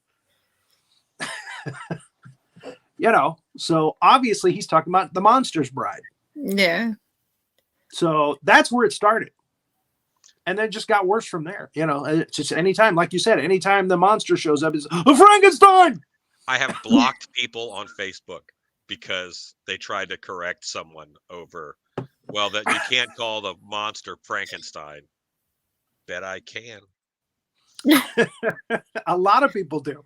You know, so obviously he's talking about the monster's bride. Yeah. So that's where it started. And then it just got worse from there. You know, it's just anytime, like you said, anytime the monster shows up, it's a Frankenstein. I have blocked people on Facebook because they tried to correct someone over, well, that you can't call the monster Frankenstein. Bet I can. A lot of people do.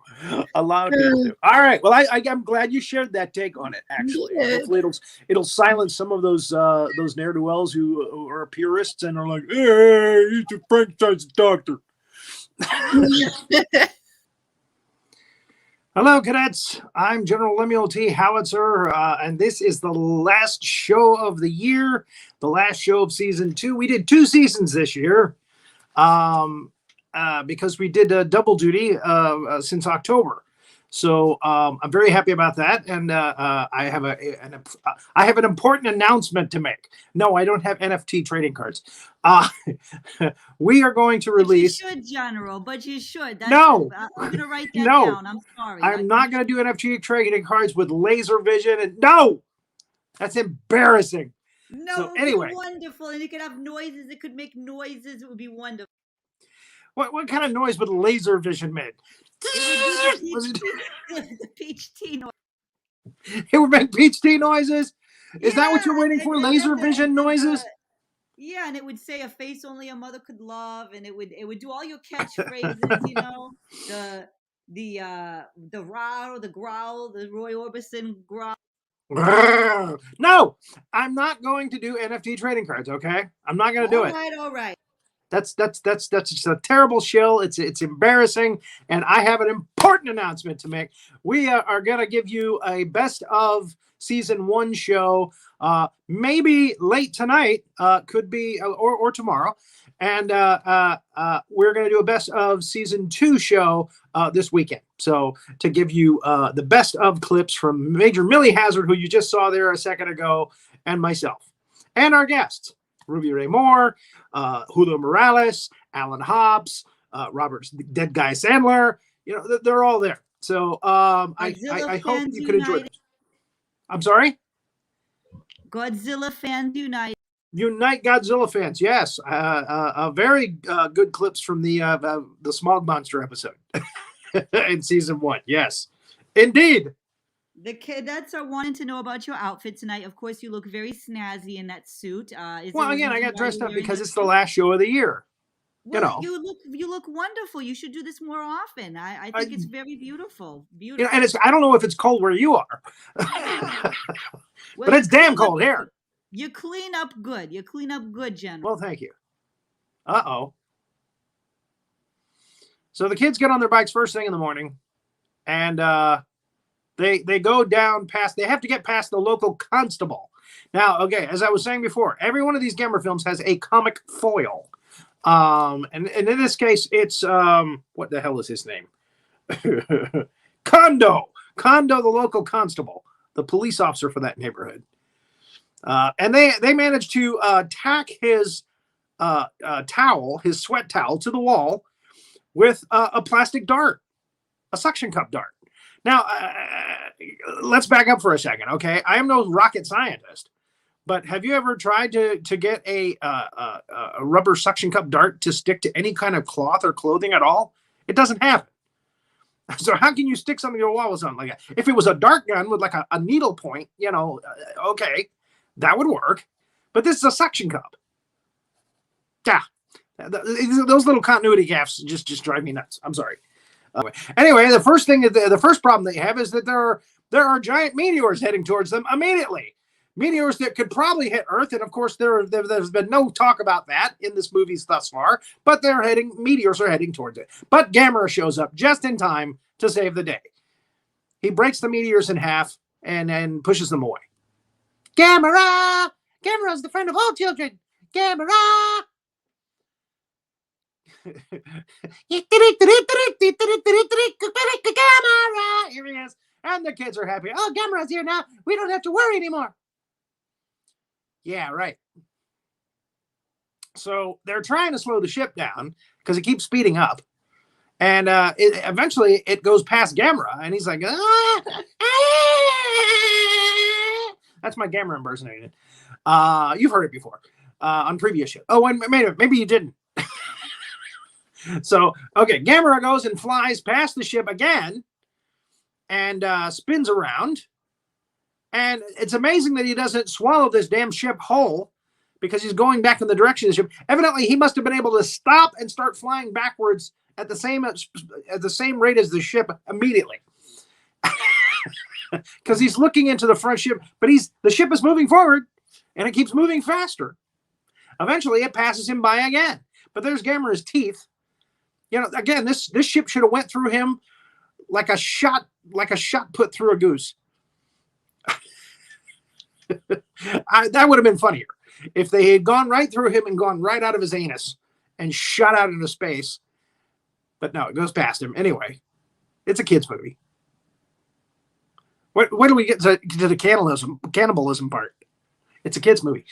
A lot of people do. All right. Well, I'm glad you shared that take on it. Actually, hopefully it'll silence some of those ne'er do wells who are purists and are like, "Hey, he's a Frankenstein's doctor." Hello, cadets. I'm General Lemuel T. Howitzer, and this is the last show of the year, the last show of season 2. We did 2 seasons this year because we did double duty since October. So I'm very happy about that, and I have an important announcement to make. No, I don't have NFT trading cards. We are going to release. But you should, General. But you should. No, I'm going to write that no, down. I'm sorry. I'm not going to do NFT trading cards with laser vision. And no, that's embarrassing. No, So it would be anyway, wonderful, and it could have noises. It could make noises. It would be wonderful. what kind of noise would laser vision make? It would do the peach tea noise. It would make peach tea noises. Is that what you're waiting for? Laser vision noises? Yeah, and it would say a face only a mother could love, and it would do all your catchphrases, you know, the row, the growl, the Roy Orbison growl. No, I'm not going to do NFT trading cards. Okay, I'm not going to do it. All right. That's just a terrible shill. It's embarrassing, and I have an important announcement to make. We are going to give you a best of season 1 show, maybe late tonight, could be or tomorrow, and we're going to do a best of season 2 show this weekend. So to give you the best of clips from Major Millie Hazzard, who you just saw there a second ago, and myself, and our guests. Ruby Ray Moore, Julio Moralis, Alan Hobbs, Robert's dead guy Sandler. You know, they're all there. So I hope you could enjoy this. I'm sorry? Godzilla fans unite. Unite Godzilla fans. Yes. Very good clips from the Smog Monster episode in season 1. Yes, indeed. The cadets are wanting to know about your outfit tonight. Of course, you look very snazzy in that suit. Well, again, I got dressed up because it's the last show of the year. Well, you look wonderful. You should do this more often. I think it's very beautiful. Beautiful. You know, and I don't know if it's cold where you are, but it's damn cold here. You clean up good. You clean up good, General. Well, thank you. Uh-oh. So the kids get on their bikes first thing in the morning, and they go down past. They have to get past the local constable. Now, okay, as I was saying before, every one of these Gamera films has a comic foil. And in this case, it's what the hell is his name? Kondo, the local constable, the police officer for that neighborhood. And they managed to tack his towel, his sweat towel, to the wall with a plastic dart, a suction cup dart. Now, let's back up for a second, okay? I am no rocket scientist. But have you ever tried to get a rubber suction cup dart to stick to any kind of cloth or clothing at all? It doesn't happen. So how can you stick something to a wall with something like that? If it was a dart gun with like a needle point, you know, okay, that would work. But this is a suction cup. Yeah, those little continuity gaps just drive me nuts. I'm sorry. Anyway, the first problem they have is that there are giant meteors heading towards them immediately. Meteors that could probably hit Earth, and of course there's been no talk about that in this movie thus far. But meteors are heading towards it. But Gamera shows up just in time to save the day. He breaks the meteors in half and then pushes them away. Gamera, Gamera's the friend of all children. Gamera. Here he is, and the kids are happy. Oh, Gamera's here now. We don't have to worry anymore. Yeah, right. So they're trying to slow the ship down because it keeps speeding up. And eventually it goes past Gamera, and he's like, ah, ah. That's my Gamera impersonation. You've heard it before on previous shows. Oh, and maybe you didn't. So, okay, Gamera goes and flies past the ship again and spins around. And it's amazing that he doesn't swallow this damn ship whole because he's going back in the direction of the ship. Evidently, he must have been able to stop and start flying backwards at the same rate as the ship immediately. Because he's looking into the front ship, but the ship is moving forward, and it keeps moving faster. Eventually, it passes him by again. But there's Gamera's teeth. You know, again, this ship should have went through him like a shot put through a goose. That would have been funnier if they had gone right through him and gone right out of his anus and shot out into space. But no, it goes past him. Anyway, it's a kid's movie. When do we get to the cannibalism part? It's a kid's movie.